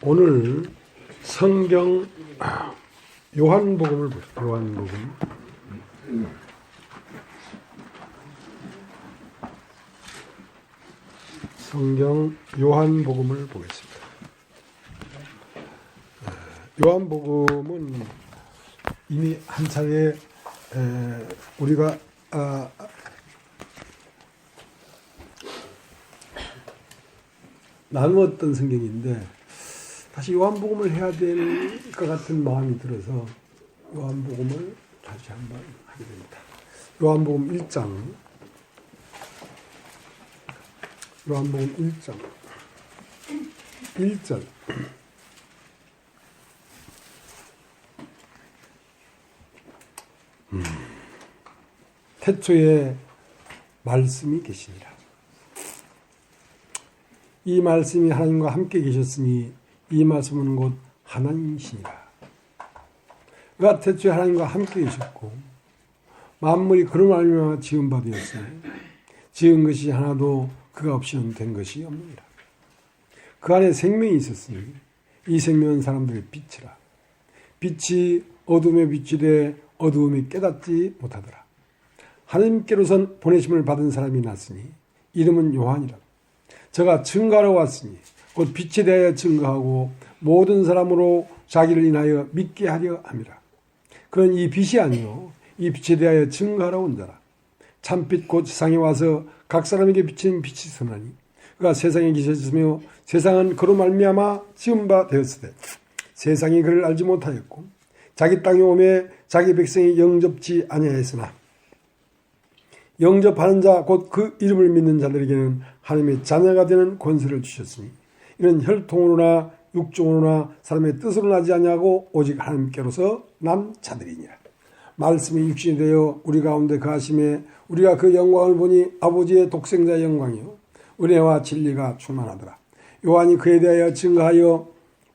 오늘 성경 요한복음을 보십시오. 요한복음. 성경 요한복음을 보겠습니다. 요한복음은 이미 한 차례 우리가 나누었던 성경인데 다시 요한복음을 해야 될 것 같은 마음이 들어서 요한복음을 다시 한번 하게 됩니다. 요한복음 1장 요한복음 1장 1절 태초에 말씀이 계시니라. 이 말씀이 하나님과 함께 계셨으니 이 말씀은 곧 하나님이시니라. 그가 태초에 하나님과 함께 계셨고 만물이 그로 말미암아 지은 바 되었으니 지은 것이 하나도 그가 없이는 된 것이 없느니라. 그 안에 생명이 있었으니 이 생명은 사람들의 빛이라. 빛이 어둠에 비추되 어두움이 깨닫지 못하더라. 하나님께로선 보내심을 받은 사람이 났으니 이름은 요한이라. 저가 증거하러 왔으니 곧 빛에 대하여 증거하고 모든 사람으로 자기를 인하여 믿게 하려 함이라. 그는 이 빛이 아니요 이 빛에 대하여 증거하러 온 자라. 참빛 곧 세상에 와서 각 사람에게 비치는 빛이 선하니 그가 세상에 계셨으며 세상은 그로 말미암아 지은 바 되었으되 세상이 그를 알지 못하였고 자기 땅에 오매 자기 백성이 영접지 아니하였으나 영접하는 자 곧 그 이름을 믿는 자들에게는 하나님의 자녀가 되는 권세를 주셨으니 이는 혈통으로나 육종으로나 사람의 뜻으로 나지 아니하고 오직 하나님께로서 난 자들이니라. 말씀이 육신이 되어 우리 가운데 거하심에 우리가 그 영광을 보니 아버지의 독생자의 영광이요 은혜와 진리가 충만하더라. 요한이 그에 대하여 증거하여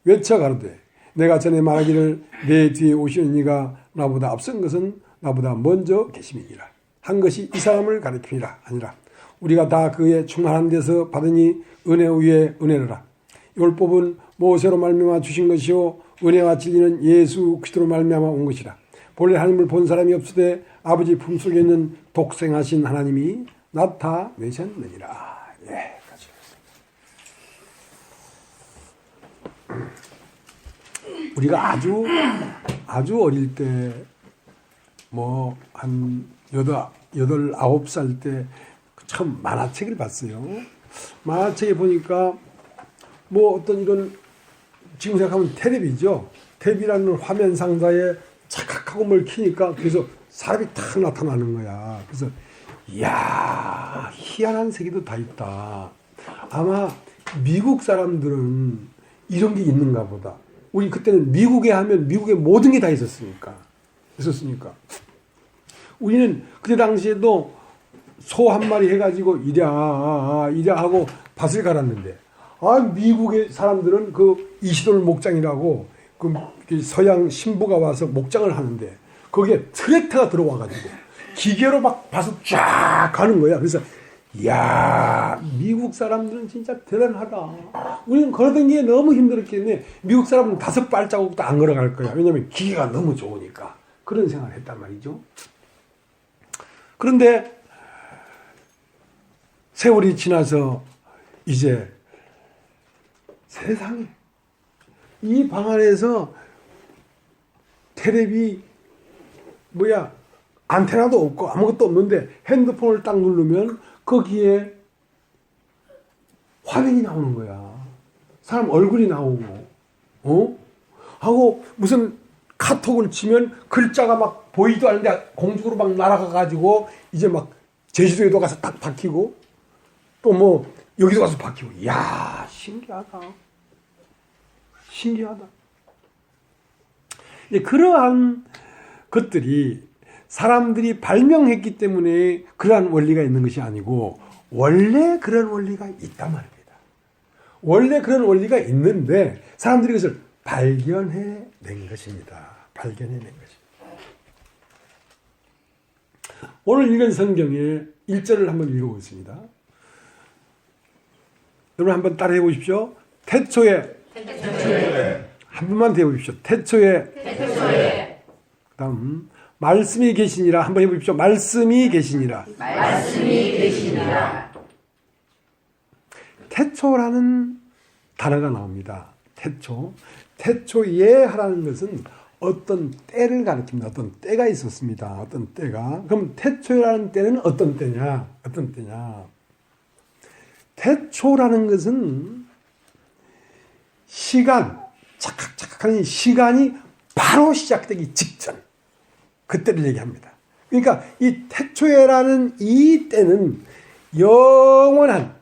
외쳐 가로되 내가 전에 말하기를 내 뒤에 오시는 이가 나보다 앞선 것은 나보다 먼저 계심이니라 한 것이 이 사람을 가리킴이라 아니라 우리가 다 그의 충만한 데서 받으니 은혜 위에 은혜라. 율법은 모세로 말미암아 주신 것이요 은혜와 진리는 예수 그리스도로 말미암아 온 것이라. 본래 하나님을 본 사람이 없으되 아버지 품속에 있는 독생하신 하나님이 나타내셨느니라. 예, 같이 우리가 아주 어릴 때 뭐 한 8, 9살 때 처음 만화책을 봤어요. 만화책에 보니까 뭐 어떤 이런 지금 생각하면 텔레비죠. 텔레비라는 화면 상자에 착각하고 뭘 키니까 그래서 사람이 탁 나타나는 거야. 그래서 이야 희한한 세계도 다 있다. 아마 미국 사람들은 이런 게 있는가 보다. 우리 그때는 미국에 하면 미국에 모든 게 다 있었으니까. 우리는 그때 당시에도 소 한 마리 해가지고 이랴 하고 밭을 갈았는데 미국의 사람들은 그 이시돌 목장이라고 그 서양 신부가 와서 목장을 하는데 거기에 트랙터가 들어와가지고 기계로 막 밭을 쫙 가는 거야. 그래서 이야 미국 사람들은 진짜 대단하다. 우리는 걸어다니는 게 너무 힘들었겠네. 미국 사람은 5발자국도 안 걸어갈 거야. 왜냐하면 기계가 너무 좋으니까. 그런 생각을 했단 말이죠. 그런데 세월이 지나서 이제 세상에 이 방 안에서 텔레비 안테나도 없고 아무것도 없는데 핸드폰을 딱 누르면 거기에 화면이 나오는 거야. 사람 얼굴이 나오고 하고 무슨 카톡을 치면 글자가 막 보이도 않는데 공중으로 막 날아가가지고 이제 막 제주도에도 가서 딱 박히고 또 뭐 여기도 가서 박히고. 이야 신기하다. 그러한 것들이 사람들이 발명했기 때문에 그러한 원리가 있는 것이 아니고 원래 그런 원리가 있단 말입니다. 원래 그런 원리가 있는데 사람들이 그것을 발견해낸 것입니다. 오늘 읽은 성경의 1절을 한번 읽어보겠습니다. 여러분 한번 따라해 보십시오. 태초에. 한 번만 더 해보십시오. 태초에. 다음 말씀이 계시니라. 한번 해보십시오. 말씀이 계시니라. 태초라는 단어가 나옵니다. 태초에 하라는 것은 어떤 때를 가리킵니다. 어떤 때가 있었습니다. 어떤 때가. 그럼 태초라는 때는 어떤 때냐? 태초라는 것은 시간, 착각하는 시간이 바로 시작되기 직전. 그때를 얘기합니다. 그러니까 이 태초에라는 이 때는 영원한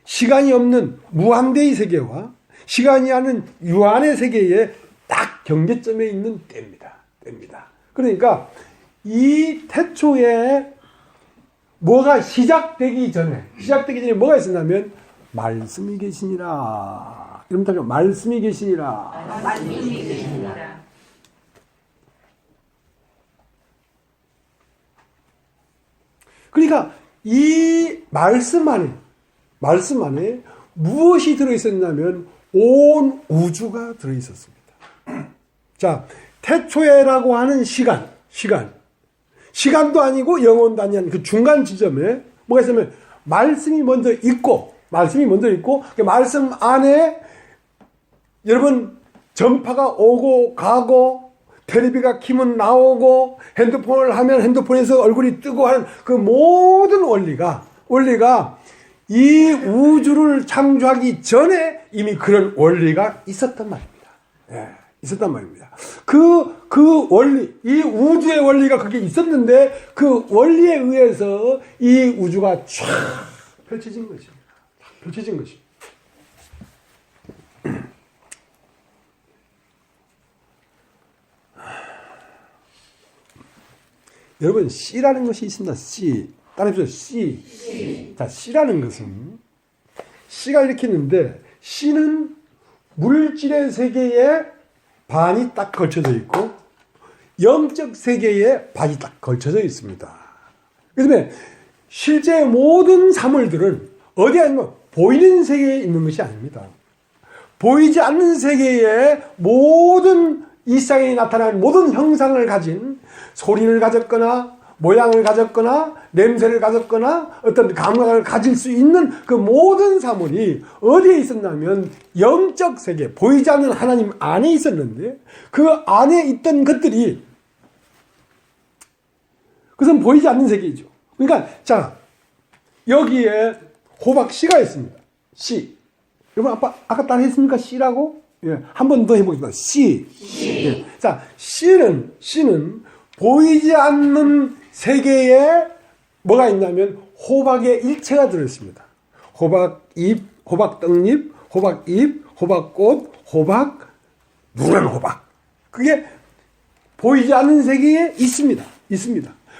시간이 없는 무한대의 세계와 시간이 아닌 유한의 세계에 딱 경계점에 있는 때입니다. 그러니까 이 태초에 뭐가 시작되기 전에 뭐가 있었냐면 말씀이 계시니라. 여러분 말씀이 계시니라. 그러니까 이 말씀 안에 무엇이 들어있었냐면 온 우주가 들어있었습니다. 자, 태초에라고 하는 시간도 아니고 영혼도 아닌 그 중간 지점에 뭐가 있으면 말씀이 먼저 있고 그 말씀 안에 여러분 전파가 오고 가고 텔레비가 켜면 나오고 핸드폰을 하면 핸드폰에서 얼굴이 뜨고 하는 그 모든 원리가 이 우주를 창조하기 전에 이미 그런 원리가 있었단 말입니다. 있었단 말입니다. 그 원리, 이 우주의 원리가 그게 있었는데 그 원리에 의해서 이 우주가 쫙 펼쳐진 것입니다. 여러분, C라는 것이 있습니다. C. 따라해보세요. C. 자, C라는 것은 C가 이렇게 있는데 C는 물질의 세계에 반이 딱 걸쳐져 있고 영적 세계에 반이 딱 걸쳐져 있습니다. 그다음에 실제 모든 사물들은 어디에 있는 보이는 세계에 있는 것이 아닙니다. 보이지 않는 세계에 모든 일상에 나타나는 모든 형상을 가진 소리를 가졌거나 모양을 가졌거나 냄새를 가졌거나 어떤 감각을 가질 수 있는 그 모든 사물이 어디에 있었냐면 영적 세계, 보이지 않는 하나님 안에 있었는데 그 안에 있던 것들이 그것은 보이지 않는 세계이죠. 그러니까 자, 여기에 호박 씨가 있습니다. 씨. 여러분 아까 따라 했습니까? 씨라고? 예, 한 번 더 해보겠습니다. 씨. 예. 자, 씨는 보이지 않는 세계에 뭐가 있냐면 호박의 일체가 들어있습니다. 호박잎, 호박떡잎, 호박잎, 호박꽃, 호박, 누런 호박. 그게 보이지 않는 세계에 있습니다.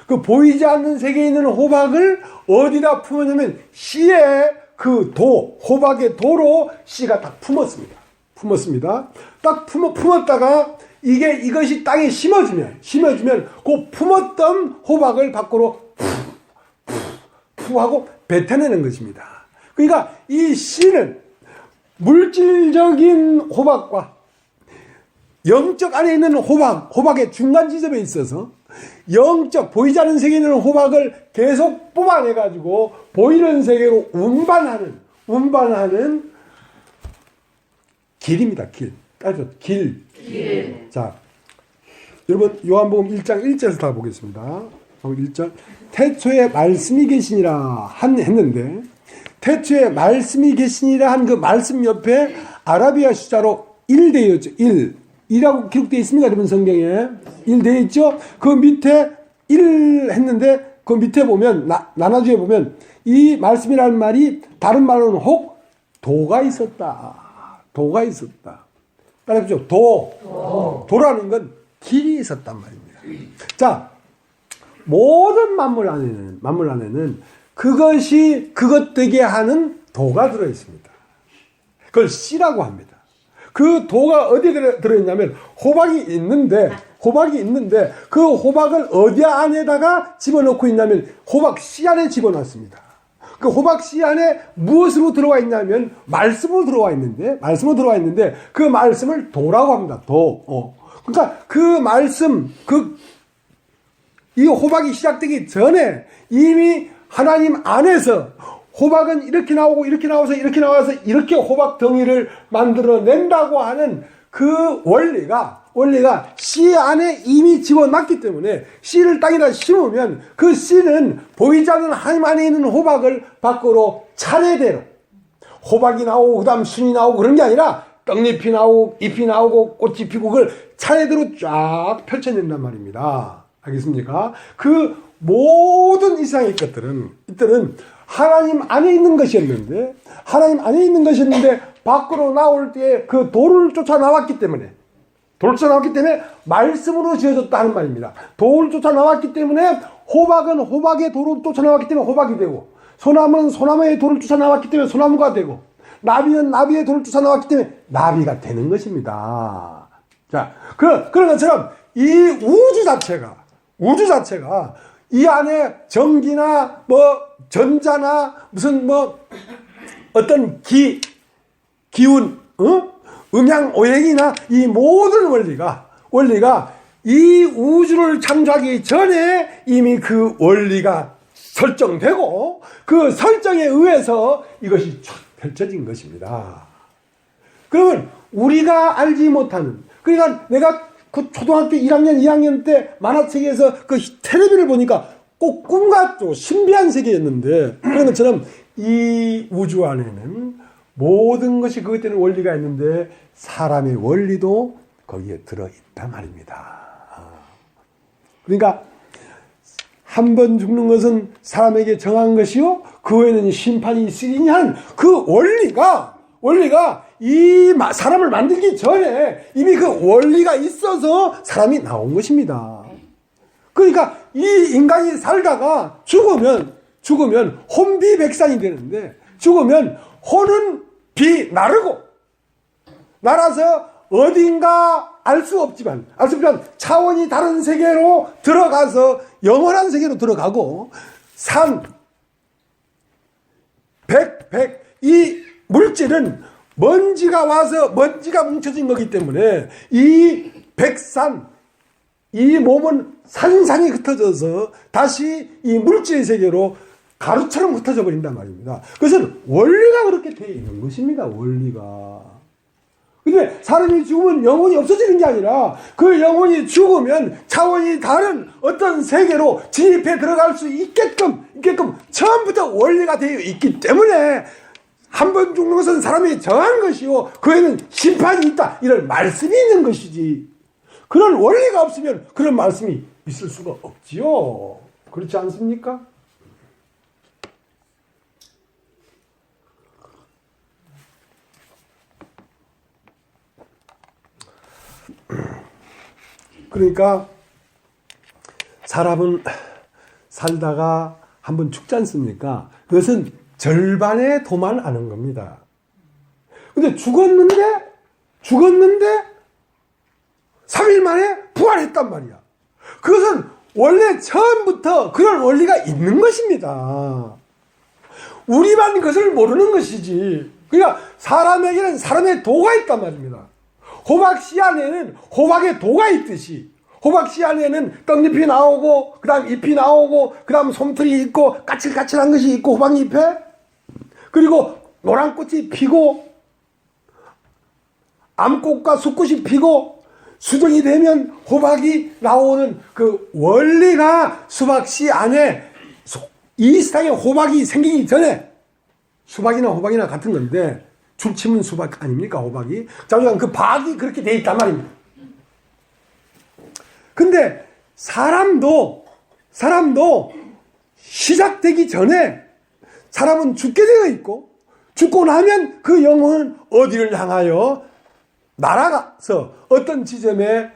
그 보이지 않는 세계에 있는 호박을 어디다 품었냐면 씨의 그 호박의 도로 씨가 딱 품었습니다. 딱 품었다가 이것이 땅에 심어지면 그 품었던 호박을 밖으로 푸 하고 뱉어내는 것입니다. 그러니까 이 씨는 물질적인 호박과 영적 안에 있는 호박의 중간 지점에 있어서 영적 보이지 않는 세계에 있는 호박을 계속 뽑아내가지고 보이는 세계로 운반하는 길입니다. 길. 자, 여러분 요한복음 1장 1절에서 다 보겠습니다. 1절. 태초에 말씀이 계시니라 했는데 태초에 말씀이 계시니라 한 그 말씀 옆에 아라비아 숫자로 1 되어 있죠. 1이라고 기록되어 있습니다. 여러분 성경에 1 되어 있죠. 그 밑에 1 했는데 그 밑에 보면 나눠주에 보면 이 말씀이라는 말이 다른 말로는 혹 도가 있었다. 따라해보죠. 도라는 건 길이 있었단 말입니다. 자, 모든 만물 안에는 그것이 그것 되게 하는 도가 들어있습니다. 그걸 씨라고 합니다. 그 도가 어디에 들어있냐면 호박이 있는데 그 호박을 어디 안에다가 집어넣고 있냐면 호박 씨 안에 집어넣습니다. 그 호박씨 안에 무엇으로 들어와 있냐면 말씀으로 들어와 있는데 그 말씀을 도라고 합니다. 도. 그러니까 그 말씀, 이 호박이 시작되기 전에 이미 하나님 안에서 호박은 이렇게 나오고 이렇게 나와서 이렇게 나와서 이렇게 호박 덩이를 만들어낸다고 하는 그 원리가 씨 안에 이미 집어넣기 때문에 씨를 땅에다 심으면 그 씨는 보이지 않는 하나님 안에 있는 호박을 밖으로 차례대로 호박이 나오고 그 다음 순이 나오고 그런 게 아니라 떡잎이 나오고 잎이 나오고 꽃이 피고 그걸 차례대로 쫙 펼쳐낸단 말입니다. 알겠습니까? 그 모든 이상의 것들은 이들은 하나님 안에 있는 것이었는데 밖으로 나올 때 그 돌을 쫓아 나왔기 때문에 말씀으로 지어졌다 하는 말입니다. 돌을 쫓아 나왔기 때문에 호박은 호박의 돌을 쫓아 나왔기 때문에 호박이 되고 소나무는 소나무의 돌을 쫓아 나왔기 때문에 소나무가 되고 나비는 나비의 돌을 쫓아 나왔기 때문에 나비가 되는 것입니다. 자, 그런 것처럼 이 우주 자체가 이 안에 전기나 전자나 무슨 어떤 기운, 음양 오행이나 이 모든 원리가 이 우주를 창조하기 전에 이미 그 원리가 설정되고 그 설정에 의해서 이것이 쫙 펼쳐진 것입니다. 그러면 우리가 알지 못하는, 그러니까 내가 그 초등학교 1학년, 2학년 때 만화책에서 그 텔레비를 보니까 꼭 꿈같고 신비한 세계였는데 그런 것처럼 이 우주 안에는 모든 것이 그것 때문에 원리가 있는데 사람의 원리도 거기에 들어있단 말입니다. 그러니까 한 번 죽는 것은 사람에게 정한 것이요 그 후에는 심판이 있으리니 하는 그 원리가 이 사람을 만들기 전에 이미 그 원리가 있어서 사람이 나온 것입니다. 그러니까 이 인간이 살다가 죽으면 혼비백산이 되는데 죽으면 혼은 날아서 어딘가 알 수 없지만 차원이 다른 세계로 들어가서 영원한 세계로 들어가고 이 물질은 먼지가 와서 먼지가 뭉쳐진 거기 때문에 이 백산, 이 몸은 산산이 흩어져서 다시 이 물질의 세계로 가루처럼 흩어져 버린단 말입니다. 그것은 원리가 그렇게 되어 있는 것입니다. 원리가. 근데 사람이 죽으면 영혼이 없어지는 게 아니라 그 영혼이 죽으면 차원이 다른 어떤 세계로 진입해 들어갈 수 있게끔 처음부터 원리가 되어 있기 때문에 한 번 죽는 것은 사람이 정한 것이요 그에는 심판이 있다 이런 말씀이 있는 것이지 그런 원리가 없으면 그런 말씀이 있을 수가 없지요. 그렇지 않습니까? 그러니까 사람은 살다가 한번 죽지 않습니까? 그것은 절반의 도만 아는 겁니다. 근데 죽었는데 3일 만에 부활했단 말이야. 그것은 원래 처음부터 그런 원리가 있는 것입니다. 우리만 그것을 모르는 것이지. 그러니까 사람에게는 사람의 도가 있단 말입니다. 호박씨 안에는 호박의 도가 있듯이 호박씨 안에는 떡잎이 나오고 그 다음 잎이 나오고 그 다음 솜털이 있고 까칠까칠한 것이 있고 호박잎에 그리고 노란 꽃이 피고 암꽃과 숫꽃이 피고 수정이 되면 호박이 나오는 그 원리가 수박씨 안에 이 세상에 호박이 생기기 전에 수박이나 호박이나 같은 건데 줄치면 수박 아닙니까 호박이? 자, 그 박이 그렇게 돼 있단 말입니다. 근데 사람도 시작되기 전에 사람은 죽게 되어 있고 죽고 나면 그 영혼은 어디를 향하여 날아가서 어떤 지점에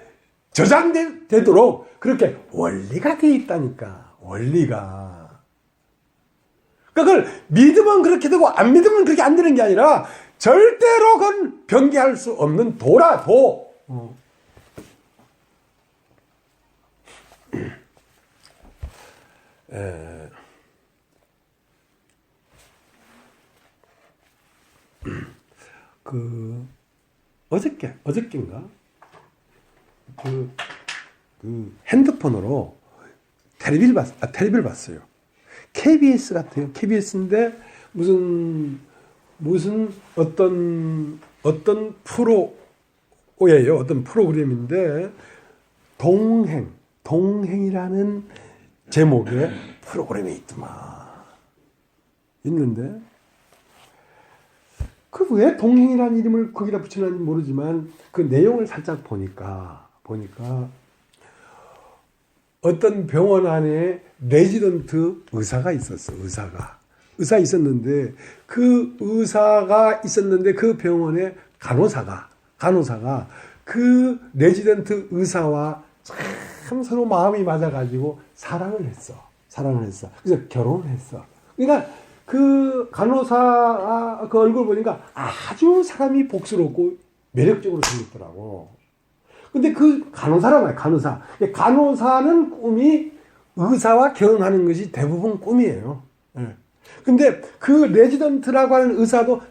저장되도록 그렇게 원리가 되어 있다니까. 원리가. 그걸 믿으면 그렇게 되고 안 믿으면 그렇게 안 되는 게 아니라 절대로 그건 변개할 수 없는 도라 도. 어저께인가? 핸드폰으로 텔레비를 봤어요. KBS 같아요. KBS인데 무슨 어떤 프로예요. 어떤 프로그램인데 동행이라는 제목의 프로그램이 있는데 그 왜 동행이라는 이름을 거기다 붙여놨는지 모르지만 그 내용을 살짝 보니까 어떤 병원 안에 레지던트 의사가 있었어. 의사 있었는데 그 의사가 있었는데 그 병원에 간호사가 그 레지던트 의사와 참 서로 마음이 맞아가지고 사랑을 했어. 그래서 결혼을 했어. 그러니까 그 간호사 그 얼굴 보니까 아주 사람이 복스럽고 매력적으로 생겼더라고. 근데 그 간호사란 말이야, 간호사. 간호사는 꿈이 의사와 결혼하는 것이 대부분 꿈이에요. 예. 근데 그 레지던트라고 하는 의사도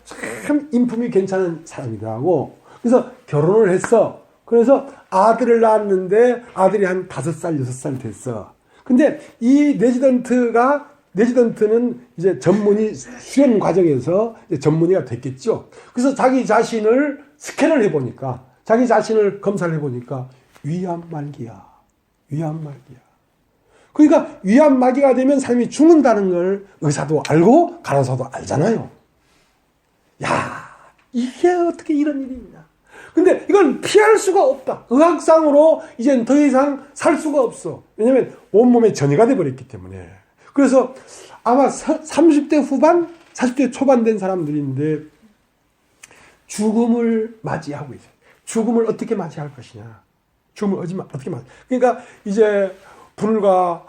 참 인품이 괜찮은 사람이더라고. 그래서 결혼을 했어. 그래서 아들을 낳았는데 아들이 한 5살, 6살 됐어. 근데 이 레지던트는 이제 전문의 수련 과정에서 이제 전문의가 됐겠죠. 그래서 자기 자신을 스캔을 해보니까, 자기 자신을 검사를 해보니까 위암말기야. 그러니까 위암말기가 되면 사람이 죽는다는 걸 의사도 알고 간호사도 알잖아요. 야, 이게 어떻게 이런 일이 있냐. 근데 이건 피할 수가 없다. 의학상으로 이젠 더 이상 살 수가 없어. 왜냐면 온몸에 전이가 돼버렸기 때문에. 그래서 아마 30대 후반, 40대 초반 된 사람들인데 죽음을 맞이하고 있어요. 죽음을 어떻게 맞이할 것이냐. 죽음을 어떻게 맞이. 그러니까 이제 불과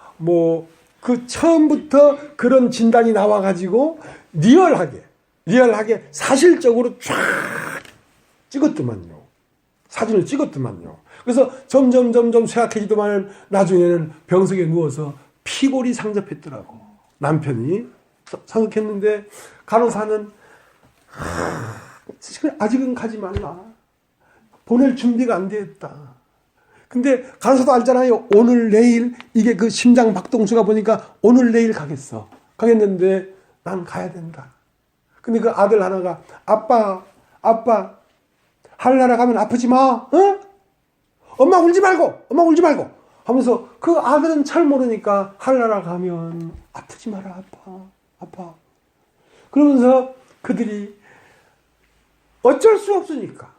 그 처음부터 그런 진단이 나와가지고 리얼하게 사실적으로 쫙 찍었더만요. 사진을 찍었더만요. 그래서 점점 쇠약해지더만 나중에는 병석에 누워서 피골이 상접했더라고. 남편이 상접했는데 간호사는 아직은 가지 말라. 보낼 준비가 안 되었다. 근데 간호사도 알잖아요. 오늘 내일 이게 그 심장 박동수가 보니까 오늘 내일 가겠는데 난 가야 된다. 근데 그 아들 하나가 아빠 하늘나라 가면 아프지 마. 어? 엄마 울지 말고 하면서 그 아들은 잘 모르니까 하늘나라 가면 아프지 마라. 아파. 그러면서 그들이 어쩔 수 없으니까,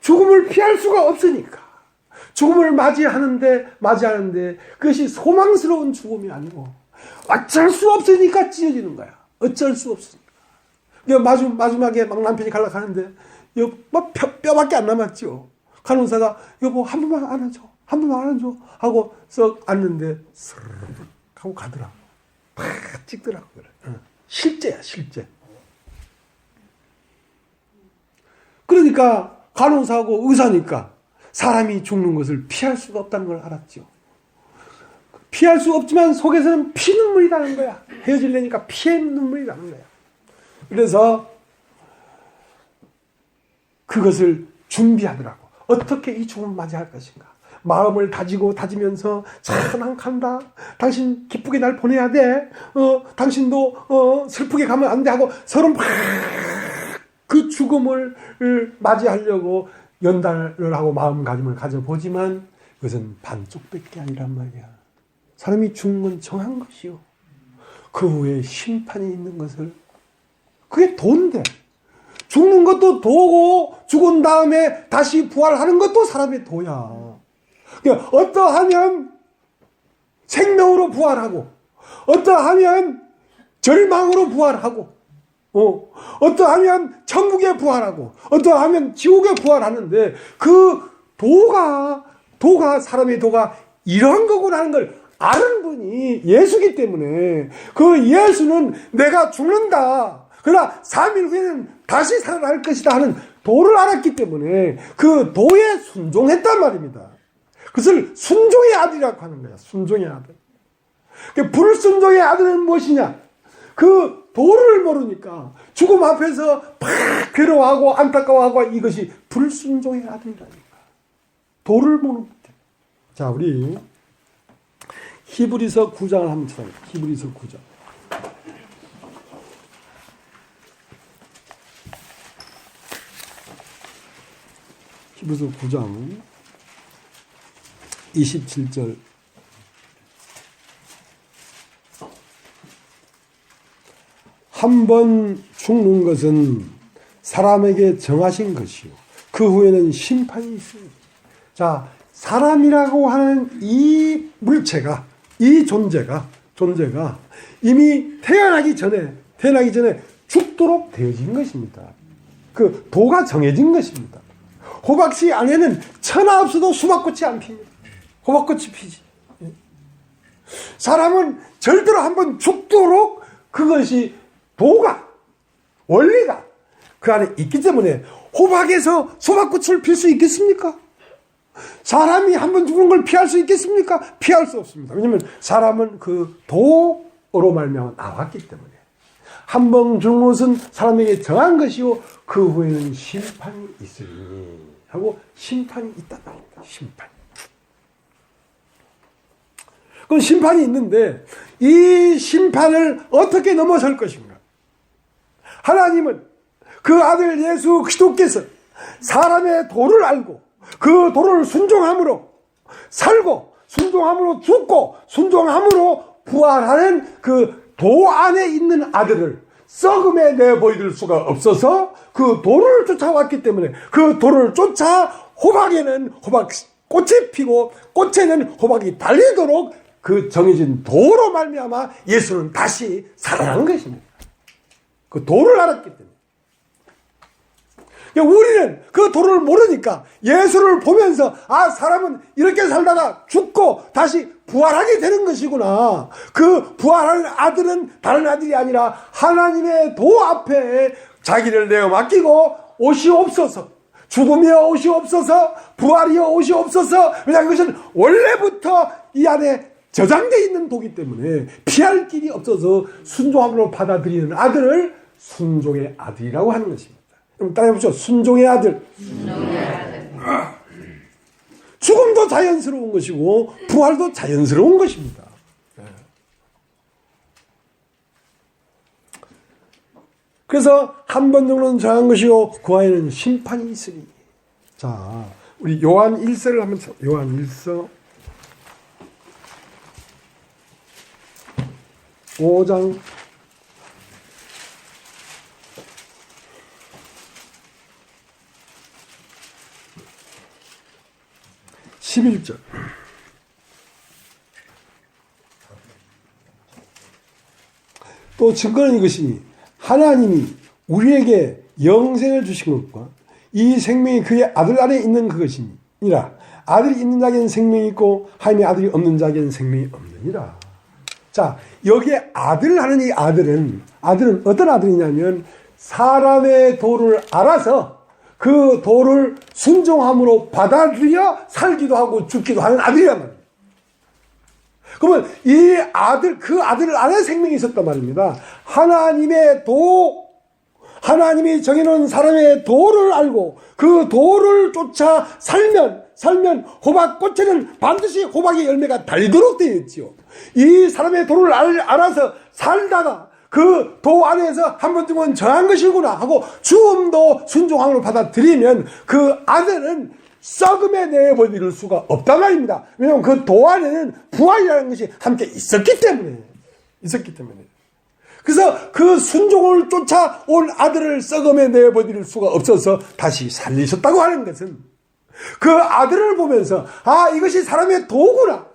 죽음을 피할 수가 없으니까 죽음을 맞이하는데 그것이 소망스러운 죽음이 아니고 어쩔 수 없으니까 찢어지는 거야. 어쩔 수 없으니까. 마지막에 막 남편이 갈라가는데 뼈밖에 안 남았죠. 간호사가 여보 한 번만 안아줘 하고 썩 앉는데 스르륵 하고 가더라고. 팍 찍더라고. 실제야, 실제. 그러니까 간호사하고 의사니까 사람이 죽는 것을 피할 수가 없다는 걸 알았죠. 피할 수 없지만 속에서는 피눈물이 나는 거야. 헤어지려니까 피의 눈물이 나는 거야. 그래서 그것을 준비하더라고. 어떻게 이 죽음을 맞이할 것인가. 마음을 다지면서 자, 난 간다. 당신 기쁘게 날 보내야 돼. 당신도 슬프게 가면 안 돼 하고 서로 막 그 죽음을 맞이하려고 연단을 하고 마음가짐을 가져보지만 그것은 반쪽밖에 아니란 말이야. 사람이 죽는 건 정한 것이요. 그 후에 심판이 있는 것을, 그게 도인데, 죽는 것도 도고 죽은 다음에 다시 부활하는 것도 사람의 도야. 그러니까 어떠하면 생명으로 부활하고, 어떠하면 절망으로 부활하고, 어떠하면 천국에 부활하고, 어떠하면 지옥에 부활하는데, 그 도가 사람의 도가 이런 거구나 하는 걸 아는 분이 예수기 때문에, 그 예수는 내가 죽는다, 그러나 3일 후에는 다시 살아날 것이다 하는 도를 알았기 때문에 그 도에 순종했단 말입니다. 그것을 순종의 아들이라고 하는 거야. 순종의 아들. 불순종의 아들은 무엇이냐? 그 도를 모르니까 죽음 앞에서 막 괴로워하고 안타까워하고 이것이 불순종의 아들이라니까. 도를 모르는 것. 자, 우리 히브리서 9장을 한번 찾아볼게요. 히브리서 9장. 히브리서 9장 27절. 한 번 죽는 것은 사람에게 정하신 것이요 그 후에는 심판이 있습니다. 자, 사람이라고 하는 이 물체가, 이 존재가 이미 태어나기 전에 죽도록 되어진 것입니다. 그 도가 정해진 것입니다. 호박씨 안에는 천하 없어도 수박꽃이 안 핍니다. 호박꽃이 피지. 사람은 절대로 한번 죽도록 그것이 도가, 원리가 그 안에 있기 때문에 호박에서 수박꽃을 필 수 있겠습니까? 사람이 한번 죽는 걸 피할 수 있겠습니까? 피할 수 없습니다. 왜냐하면 사람은 그 도로 말미암아 나왔기 때문에 한 번 죽는 것은 사람에게 정한 것이요 그 후에는 심판이 있으니 하고 심판이 있단 말입니다. 심판. 그럼 심판이 있는데 이 심판을 어떻게 넘어설 것인가? 하나님은 그 아들 예수 그리스도께서 사람의 도를 알고 그 도를 순종함으로 살고 순종함으로 죽고 순종함으로 부활하는 그 도 안에 있는 아들을 썩음에 내버릴 수가 없어서 그 도를 쫓아왔기 때문에 그 도를 쫓아 호박에는 호박꽃이 피고 꽃에는 호박이 달리도록 그 정해진 도로 말미암아 예수는 다시 살아난 것입니다. 그 도를 알았기 때문에. 우리는 그 도를 모르니까 예수를 보면서 아, 사람은 이렇게 살다가 죽고 다시 부활하게 되는 것이구나. 그 부활하는 아들은 다른 아들이 아니라 하나님의 도 앞에 자기를 내어 맡기고 오시옵소서. 죽음이여 오시옵소서. 부활이여 오시옵소서. 왜냐하면 그것은 원래부터 이 안에 저장되어 있는 도기 때문에 피할 길이 없어서 순종함으로 받아들이는 아들을 순종의 아들이라고 하는 것입니다. 그럼 따라해보죠. 순종의 아들. 죽음도 자연스러운 것이고 부활도 자연스러운 것입니다. 그래서 한 번 정도는 정한 것이요 그 안에는 심판이 있으니. 자, 우리 요한 1서를 한번 요한 1서 5장 11절. 또 증거는 이것이니 하나님이 우리에게 영생을 주신 것과 이 생명이 그의 아들 안에 있는 그것이니라. 아들이 있는 자에게는 생명이 있고 하나님의 아들이 없는 자에게는 생명이 없느니라. 자, 여기에 아들 하는 이 아들은 어떤 아들이냐면 사람의 도를 알아서 그 도를 순종함으로 받아들여 살기도 하고 죽기도 하는 아들이란 말이에요. 그러면 이 아들, 그 아들 안에 생명이 있었단 말입니다. 하나님의 도, 하나님이 정해놓은 사람의 도를 알고 그 도를 쫓아 살면 호박꽃에는 반드시 호박의 열매가 달리도록 되어 있지요. 이 사람의 도를 알아서 살다가 그 도 안에서 한 번 죽으면 정한 것이구나 하고 죽음도 순종함으로 받아들이면 그 아들은 썩음에 내버릴 수가 없단 말입니다. 왜냐하면 그 도 안에는 부활이라는 것이 함께 있었기 때문에. 그래서 그 순종을 쫓아온 아들을 썩음에 내버릴 수가 없어서 다시 살리셨다고 하는 것은 그 아들을 보면서 아, 이것이 사람의 도구나.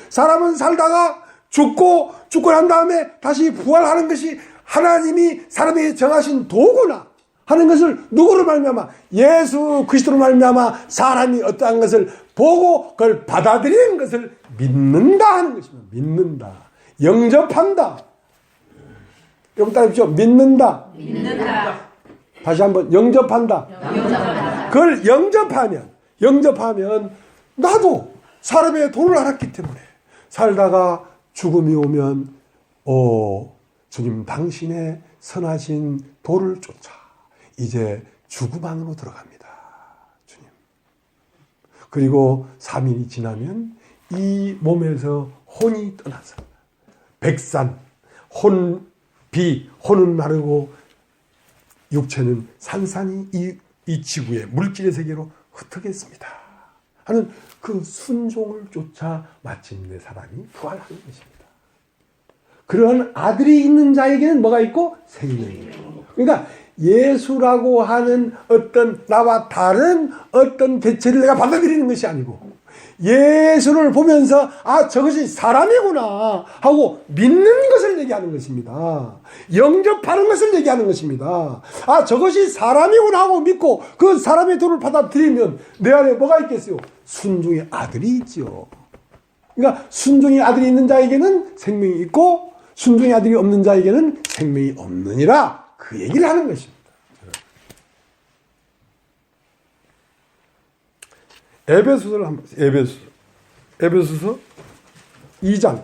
사람은 살다가 죽고 난 다음에 다시 부활하는 것이 하나님이 사람에게 정하신 도구나 하는 것을 누구로 말미암아? 예수 그리스도로 말미암아 사람이 어떠한 것을 보고 그걸 받아들이는 것을 믿는다 하는 것입니다. 믿는다. 영접한다. 여러분 따라해보시죠. 믿는다. 다시 한번 영접한다. 그걸 영접하면 나도 사람의 도를 알았기 때문에 살다가 죽음이 오면 주님 당신의 선하신 도를 쫓아 이제 죽음 안으로 들어갑니다. 주님. 그리고 3일이 지나면 이 몸에서 혼이 떠나서 백산, 혼은 마르고 육체는 산산이 이 지구의 물질의 세계로 흩어겠습니다 하는 그 순종을 쫓아 마침내 사람이 부활하는 것입니다. 그런 아들이 있는 자에게는 뭐가 있고? 생명이 있고. 그러니까 예수라고 하는 어떤 나와 다른 어떤 개체를 내가 받아들이는 것이 아니고 예수를 보면서 아 저것이 사람이구나 하고 믿는 것을 얘기하는 것입니다. 영접하는 것을 얘기하는 것입니다. 아 저것이 사람이구나 하고 믿고 그 사람의 도를 받아들이면 내 안에 뭐가 있겠어요? 순종의 아들이 있죠. 그러니까 순종의 아들이 있는 자에게는 생명이 있고 순종의 아들이 없는 자에게는 생명이 없느니라 그 얘기를 하는 것입니다. 에베소서를 한번 에베소서 2장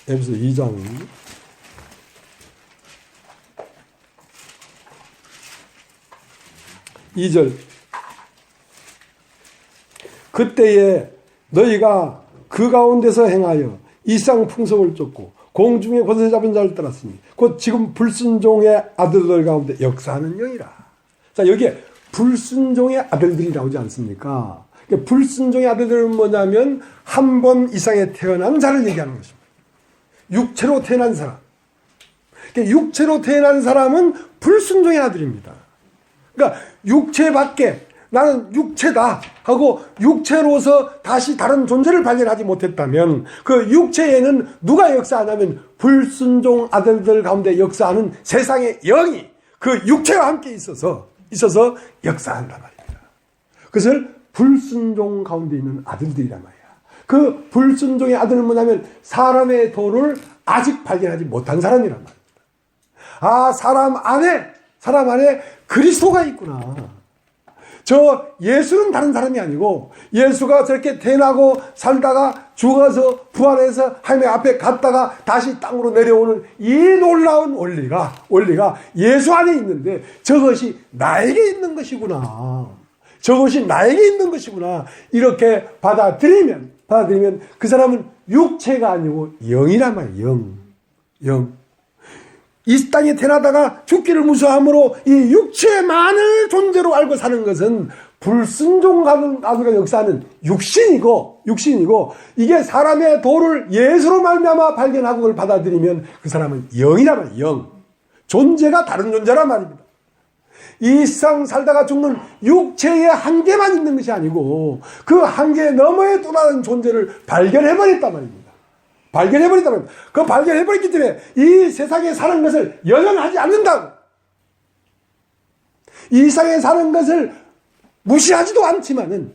에베소서 2장 2절 그때에 너희가 그 가운데서 행하여 이상 풍속을 쫓고 공중의 권세 잡은 자를 따랐으니 곧 지금 불순종의 아들들 가운데 역사하는 영이라. 자 여기에 불순종의 아들들이 나오지 않습니까? 그러니까 불순종의 아들들은 뭐냐면 한 번 이상에 태어난 자를 얘기하는 것입니다. 육체로 태어난 사람. 그러니까 육체로 태어난 사람은 불순종의 아들입니다. 그러니까 육체 밖에 나는 육체다 하고 육체로서 다시 다른 존재를 발견하지 못했다면 그 육체에는 누가 역사하냐면 불순종 아들들 가운데 역사하는 세상의 영이 그 육체와 함께 있어서 역사한단 말입니다. 그것을 불순종 가운데 있는 아들들이란 말이야. 그 불순종의 아들은 뭐냐면 사람의 도를 아직 발견하지 못한 사람이란 말입니다. 아 사람 안에 그리스도가 있구나. 저 예수는 다른 사람이 아니고 예수가 저렇게 태어나고 살다가 죽어서 부활해서 하나님 앞에 갔다가 다시 땅으로 내려오는 이 놀라운 원리가 예수 안에 있는데 저것이 나에게 있는 것이구나. 저것이 나에게 있는 것이구나. 이렇게 받아들이면 그 사람은 육체가 아니고 영이란 말이에요. 영. 이 땅에 태어나다가 죽기를 무서워함으로 이 육체만을 존재로 알고 사는 것은 불순종하는 아들과 역사하는 육신이고 이게 사람의 도를 예수로 말미암아 발견하고 그걸 받아들이면 그 사람은 영이란 말이에요. 영. 존재가 다른 존재란 말입니다. 이 세상 살다가 죽는 육체의 한계만 있는 것이 아니고 그 한계 너머에 또 다른 존재를 발견해버렸단 말입니다. 그 발견해버렸기 때문에 이 세상에 사는 것을 연연하지 않는다고. 이 세상에 사는 것을 무시하지도 않지만은,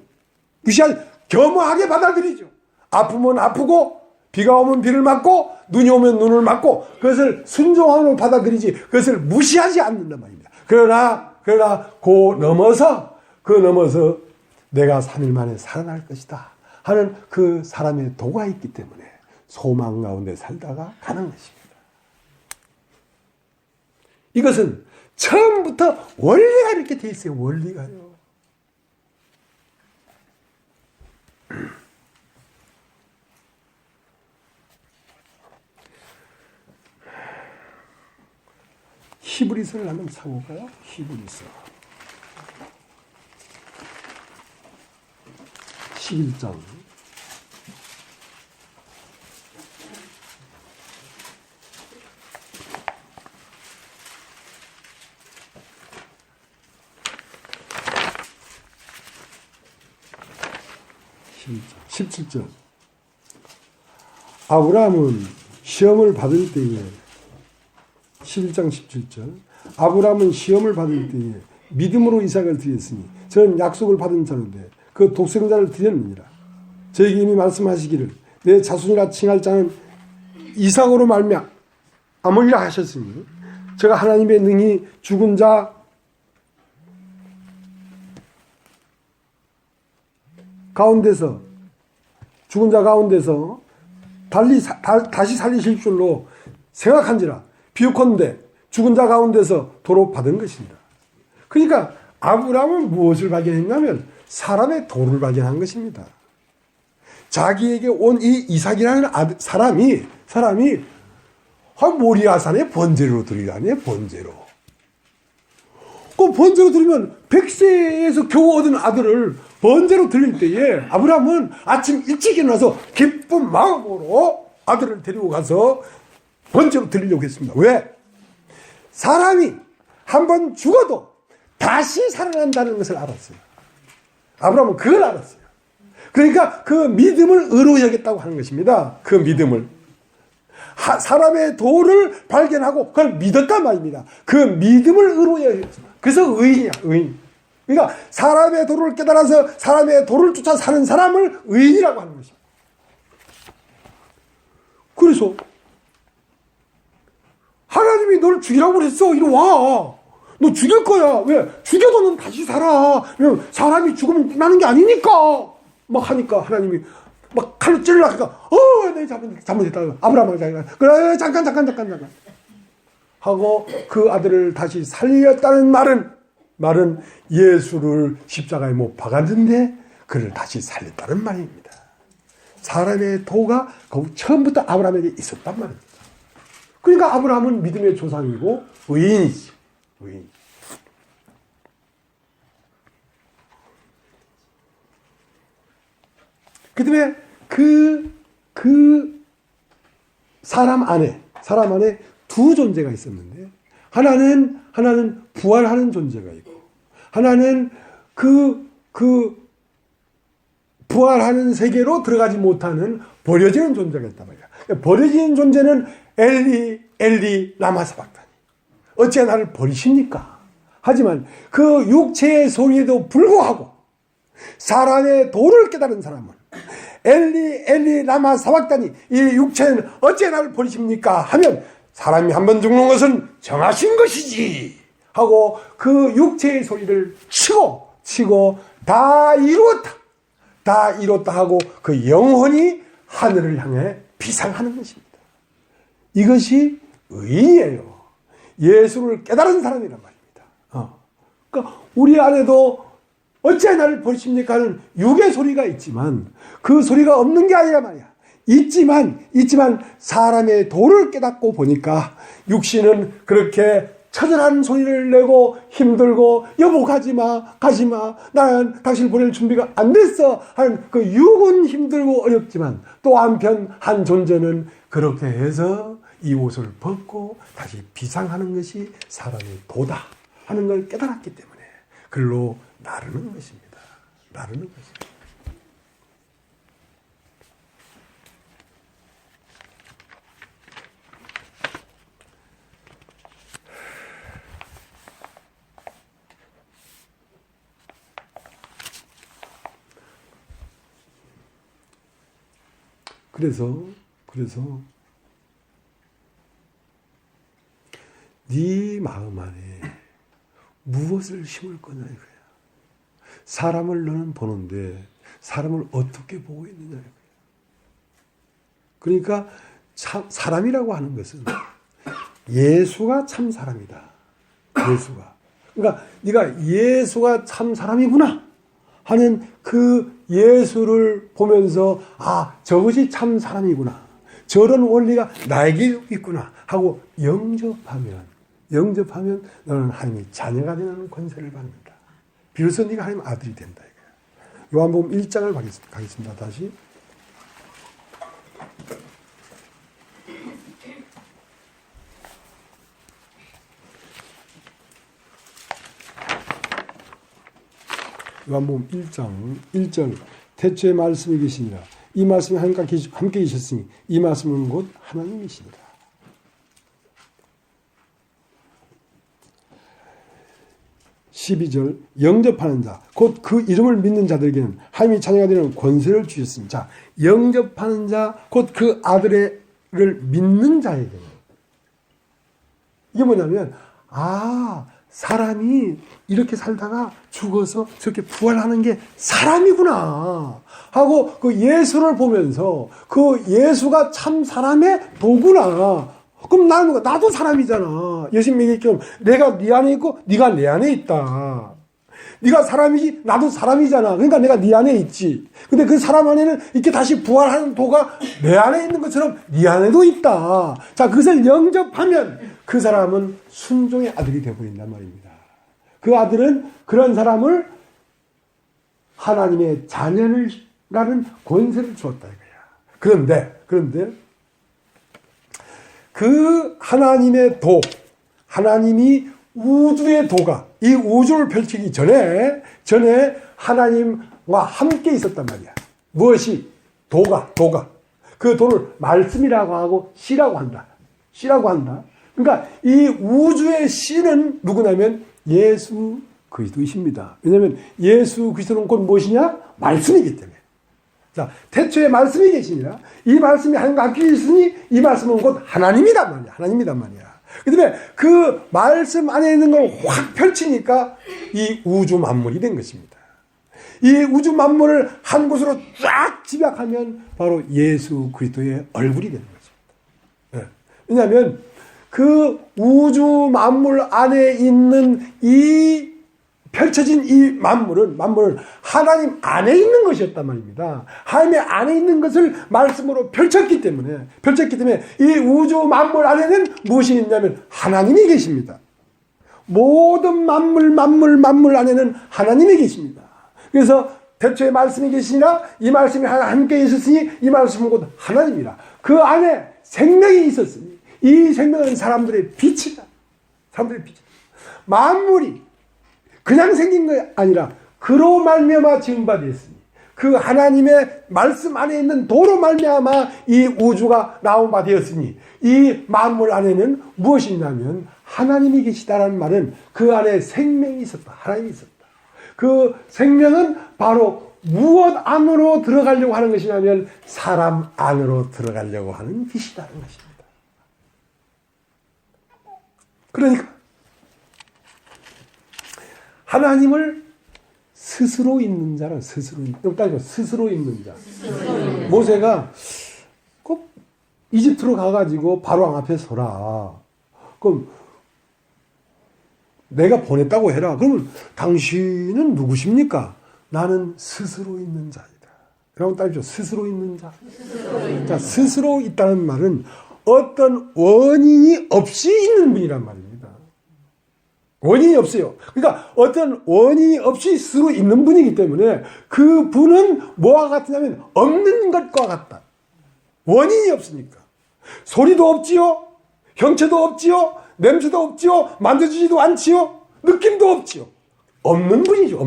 겸허하게 받아들이죠. 아프면 아프고, 비가 오면 비를 맞고, 눈이 오면 눈을 맞고, 그것을 순종함으로 받아들이지, 그것을 무시하지 않는단 말입니다. 그러나, 그 넘어서 내가 3일 만에 살아날 것이다 하는 그 사람의 도가 있기 때문에, 소망 가운데 살다가 가는 것입니다. 이것은 처음부터 원리가 이렇게 돼 있어요. 원리가요. 히브리서를 한번 찾아볼까요? 히브리서 11장 17절. 아브라함은 시험을 받을 때에 11장 17절. 아브라함은 시험을 받을 때에 믿음으로 이삭을 드렸으니 저는 약속을 받은 자인데 그 독생자를 드렸느니라. 저에게 이미 말씀하시기를 내 자손이라 칭할 자는 이삭으로 말미암으리라 하셨으니 제가 하나님의 능히 죽은 자 가운데서 죽은 자 가운데서 다시 살리실 줄로 생각한지라 비유컨대 죽은 자 가운데서 도로 받은 것입니다. 그러니까 아브라함은 무엇을 발견했냐면 사람의 도를 발견한 것입니다. 자기에게 온 이 이삭이라는 사람이 모리아산의 번제로 드리라니 번제로. 그 번제로 드리면 100세에서 겨우 얻은 아들을 번제로 드릴 때에 아브라함은 아침 일찍 일어나서 기쁜 마음으로 아들을 데리고 가서 번제로 드리려고 했습니다. 왜? 사람이 한번 죽어도 다시 살아난다는 것을 알았어요. 아브라함은 그걸 알았어요. 그러니까 그 믿음을 의로 여겼다고 하는 것입니다. 그 믿음을. 사람의 도를 발견하고 그걸 믿었단 말입니다. 그 믿음을 의로 여겼습니다. 그래서 의인이야, 의인. 그러니까 사람의 도를 깨달아서 사람의 도를 쫓아 사는 사람을 의인이라고 하는 것입니다. 그래서 하나님이 너를 죽이라고 그랬어. 이리 와. 너 죽일 거야. 왜? 죽여도 넌 다시 살아. 왜냐면 사람이 죽으면 끝나는 게 아니니까. 막 하니까 하나님이 막 칼로 찔러니까 내가 잘못했다. 아브라함을 자기가 그래 잠깐 하고 그 아들을 다시 살렸다는 말은 예수를 십자가에 못 박았는데 그를 다시 살렸다는 말입니다. 사람의 도가 처음부터 아브라함에게 있었단 말입니다. 그러니까 아브라함은 믿음의 조상이고 의인이지. 의인. 그 다음에 그 사람 안에 두 존재가 있었는데 하나는 부활하는 존재가 있고 하나는 그 부활하는 세계로 들어가지 못하는 버려지는 존재가 있단 말이야. 버려지는 존재는 엘리 라마 사박다니. 어찌 나를 버리십니까? 하지만 그 육체의 소리에도 불구하고 사람의 도를 깨달은 사람은 엘리 라마 사박다니 이 육체는 어찌 나를 버리십니까? 하면 사람이 한 번 죽는 것은 정하신 것이지 하고 그 육체의 소리를 치고 다 이뤘다 하고 그 영혼이 하늘을 향해 비상하는 것입니다. 이것이 의인이에요. 예수를 깨달은 사람이란 말입니다. 그러니까 우리 안에도 어찌 나를 버리십니까 하는 육의 소리가 있지만 그 소리가 없는 게 아니란 말이야. 있지만 사람의 도를 깨닫고 보니까 육신은 그렇게 처절한 소리를 내고 힘들고 여보 가지마 나는 당신을 보낼 준비가 안 됐어 하는 그 육은 힘들고 어렵지만 또 한편 한 존재는 그렇게 해서 이 옷을 벗고 다시 비상하는 것이 사람의 도다 하는 걸 깨달았기 때문에 글로 나르는 것입니다. 나르는 것입니다. 그래서 네 마음 안에 무엇을 심을 거냐 이거야. 사람을 너는 보는데 사람을 어떻게 보고 있느냐 이거야. 그러니까 참 사람이라고 하는 것은 예수가 참 사람이다. 예수가. 그러니까 네가 예수가 참 사람이구나 하는 그 예수를 보면서 저것이 참 사람이구나. 저런 원리가 나에게 있구나 하고 영접하면 너는 하나님의 자녀가 되는 권세를 받는다. 비로소 네가 하나님 아들이 된다. 요한복음 1장을 가겠습니다. 다시. 요한복음 1장 1절 태초에 말씀이 계시니라. 이 말씀이 하나님과 함께 계셨으니 이 말씀은 곧 하나님이시니라. 12절 영접하는 자 곧 그 이름을 믿는 자들에게는 하나님의 자녀가 되는 권세를 주셨습니다. 자, 영접하는 자 곧 그 아들을 믿는 자에게는 이게 뭐냐면 사람이 이렇게 살다가 죽어서 저렇게 부활하는 게 사람이구나 하고 그 예수를 보면서 그 예수가 참 사람의 도구나. 그럼 나도 사람이잖아. 예수님 얘기했기로 내가 네 안에 있고 네가 내 안에 있다. 네가 사람이지 나도 사람이잖아. 그러니까 내가 네 안에 있지. 근데 그 사람 안에는 이렇게 다시 부활하는 도가 내 안에 있는 것처럼 네 안에도 있다. 자, 그것을 영접하면 그 사람은 순종의 아들이 되어버린단 말입니다. 그 아들은 그런 사람을 하나님의 자녀라는 권세를 주었다 이거야. 그런데 그 하나님의 도, 하나님이 우주의 도가 이 우주를 펼치기 전에 하나님과 함께 있었단 말이야. 무엇이? 도가. 그 도를 말씀이라고 하고 씨라고 한다. 그러니까 이 우주의 씨는 누구냐면 예수 그리스도이십니다. 왜냐하면 예수 그리스도는 곧 무엇이냐? 말씀이기 때문에. 자, 태초에 말씀이 계시니라. 이 말씀이 하나님과 함께 있으니 이 말씀은 곧 하나님이란 말이야. 그 다음에 그 말씀 안에 있는 걸 확 펼치니까 이 우주 만물이 된 것입니다. 이 우주 만물을 한 곳으로 쫙 집약하면 바로 예수 그리스도의 얼굴이 되는 것입니다. 왜냐하면 그 우주 만물 안에 있는 이 펼쳐진 이 만물은 하나님 안에 있는 것이었단 말입니다. 하나님 안에 있는 것을 말씀으로 펼쳤기 때문에 이 우주 만물 안에는 무엇이 있냐면 하나님이 계십니다. 모든 만물 안에는 하나님이 계십니다. 그래서 태초에 말씀이 계시니라 이 말씀이 함께 있었으니 이 말씀은 곧 하나님이라. 그 안에 생명이 있었으니 이 생명은 사람들의 빛이다. 만물이 그냥 생긴 게 아니라 그로 말미암아 지은 바 되었으니 그 하나님의 말씀 안에 있는 도로 말미암아 이 우주가 나온 바 되었으니 이 만물 안에는 무엇이 있냐면 하나님이 계시다라는 말은 그 안에 생명이 있었다. 하나님이 있었다. 그 생명은 바로 무엇 안으로 들어가려고 하는 것이냐면 사람 안으로 들어가려고 하는 빛이라는 것입니다. 그러니까 하나님을 스스로 있는 자는 스스로 있는 자. 모세가 꼭 이집트로 가가지고 바로왕 앞에 서라. 그럼 내가 보냈다고 해라. 그러면 당신은 누구십니까? 나는 스스로 있는 자이다. 그럼 따지죠. 스스로 있는 자. 자, 스스로 있다는 말은 어떤 원인이 없이 있는 분이란 말입니다. 원인이 없어요. 그러니까 어떤 원인이 없이 스스로 있는 분이기 때문에 그 분은 뭐와 같으냐면 없는 것과 같다. 원인이 없으니까. 소리도 없지요. 형체도 없지요. 냄새도 없지요. 만져지지도 않지요. 느낌도 없지요. 없는 분이죠.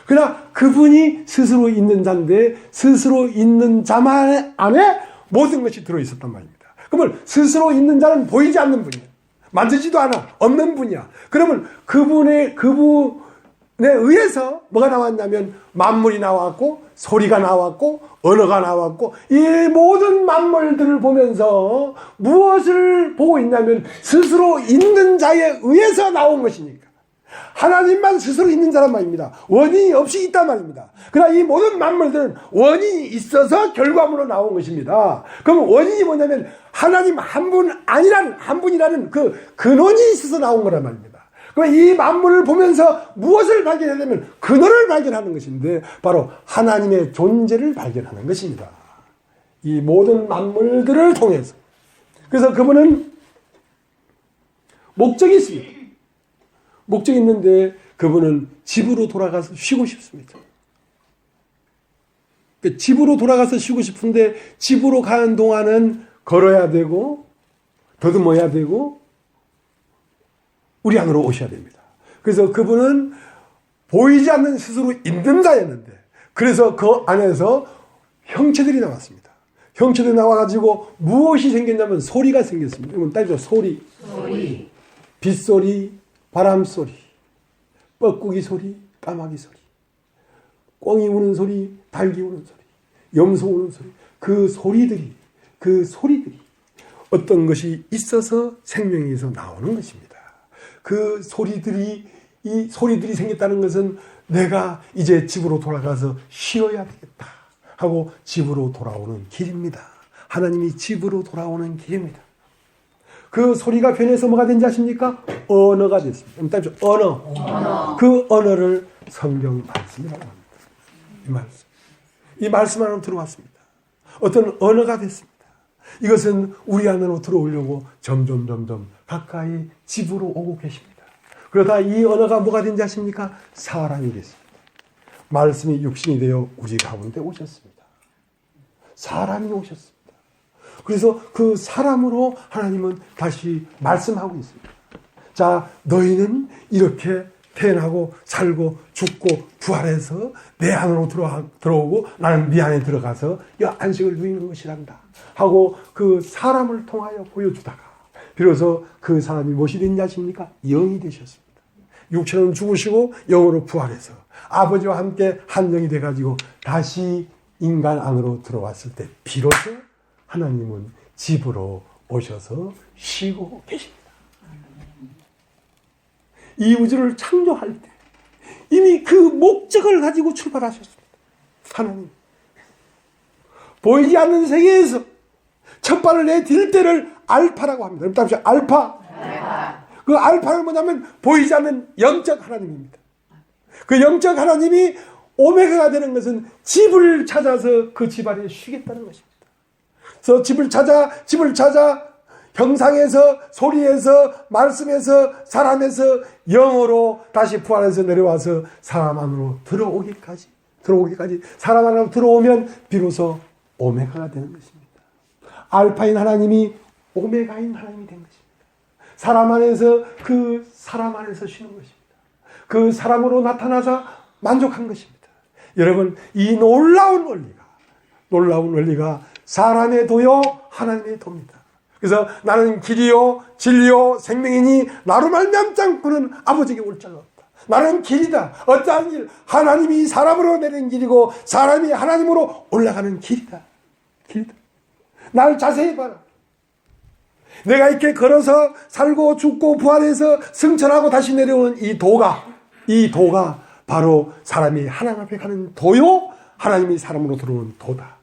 그러나 그분이 스스로 있는 자인데 스스로 있는 자만 안에 모든 것이 들어있었단 말입니다. 그러면 스스로 있는 자는 보이지 않는 분이에요. 만지지도 않아. 없는 분이야. 그러면 그분에 의해서 뭐가 나왔냐면 만물이 나왔고 소리가 나왔고 언어가 나왔고 이 모든 만물들을 보면서 무엇을 보고 있냐면 스스로 있는 자에 의해서 나온 것이니까. 하나님만 스스로 있는 자란 말입니다. 원인이 없이 있단 말입니다. 그러나 이 모든 만물들은 원인이 있어서 결과물로 나온 것입니다. 그럼 원인이 뭐냐면 하나님 한 분이라는 그 근원이 있어서 나온 거란 말입니다. 그럼 이 만물을 보면서 무엇을 발견해야 되면 근원을 발견하는 것인데 바로 하나님의 존재를 발견하는 것입니다. 이 모든 만물들을 통해서. 그래서 그분은 목적이 있습니다. 목적이 있는데 그분은 집으로 돌아가서 쉬고 싶습니다. 집으로 돌아가서 쉬고 싶은데 집으로 가는 동안은 걸어야 되고 더듬어야 되고 우리 안으로 오셔야 됩니다. 그래서 그분은 보이지 않는 스스로 있는 자였는데 그래서 그 안에서 형체들이 나왔습니다. 형체들이 나와가지고 무엇이 생겼냐면 소리가 생겼습니다. 이건 따지죠. 소리. 빗소리, 바람소리, 뻐꾸기 소리, 까마귀 소리, 꿩이 우는 소리, 닭이 우는 소리, 염소 우는 소리, 그 소리들이 어떤 것이 있어서 생명에서 나오는 것입니다. 그 소리들이, 이 소리들이 생겼다는 것은 내가 이제 집으로 돌아가서 쉬어야 되겠다 하고 집으로 돌아오는 길입니다. 하나님이 집으로 돌아오는 길입니다. 그 소리가 변해서 뭐가 된지 아십니까? 언어가 됐습니다. 언어. 그 언어를 성경 말씀이라고 합니다. 이 말씀. 이 말씀 안으로 들어왔습니다. 어떤 언어가 됐습니다. 이것은 우리 안으로 들어오려고 점점 가까이 집으로 오고 계십니다. 그러다 이 언어가 뭐가 된지 아십니까? 사람이 됐습니다. 말씀이 육신이 되어 우리 가운데 오셨습니다. 사람이 오셨습니다. 그래서 그 사람으로 하나님은 다시 말씀하고 있습니다. 자, 너희는 이렇게 태어나고 살고 죽고 부활해서 내 안으로 들어오고 나는 네 안에 들어가서 이 안식을 누리는 것이란다 하고 그 사람을 통하여 보여주다가 비로소 그 사람이 무엇이 됐는지 아십니까? 영이 되셨습니다. 육체는 죽으시고 영으로 부활해서 아버지와 함께 한 영이 돼가지고 다시 인간 안으로 들어왔을 때 비로소 하나님은 집으로 오셔서 쉬고 계십니다. 이 우주를 창조할 때 이미 그 목적을 가지고 출발하셨습니다. 하나님. 보이지 않는 세계에서 첫 발을 내딜 때를 알파라고 합니다. 여러분 답시다. 알파. 그 알파는 뭐냐면 보이지 않는 영적 하나님입니다. 그 영적 하나님이 오메가가 되는 것은 집을 찾아서 그 집 안에 쉬겠다는 것입니다. 그래서 집을 찾아 형상에서 소리에서 말씀에서 사람에서 영으로 다시 부활해서 내려와서 사람 안으로 들어오기까지 사람 안으로 들어오면 비로소 오메가가 되는 것입니다. 알파인 하나님이 오메가인 하나님이 된 것입니다. 사람 안에서 그 사람 안에서 쉬는 것입니다. 그 사람으로 나타나서 만족한 것입니다. 여러분, 이 놀라운 원리가 사람의 도요 하나님의 도입니다. 그래서 나는 길이요 진리요 생명이니 나로 말미암지 않고는 아버지에게 올 자가 없다. 나는 길이다. 어떠한 길? 하나님이 사람으로 내리는 길이고 사람이 하나님으로 올라가는 길이다. 날 자세히 봐라. 내가 이렇게 걸어서 살고 죽고 부활해서 승천하고 다시 내려오는 이 도가 바로 사람이 하나님 앞에 가는 도요 하나님이 사람으로 들어오는 도다.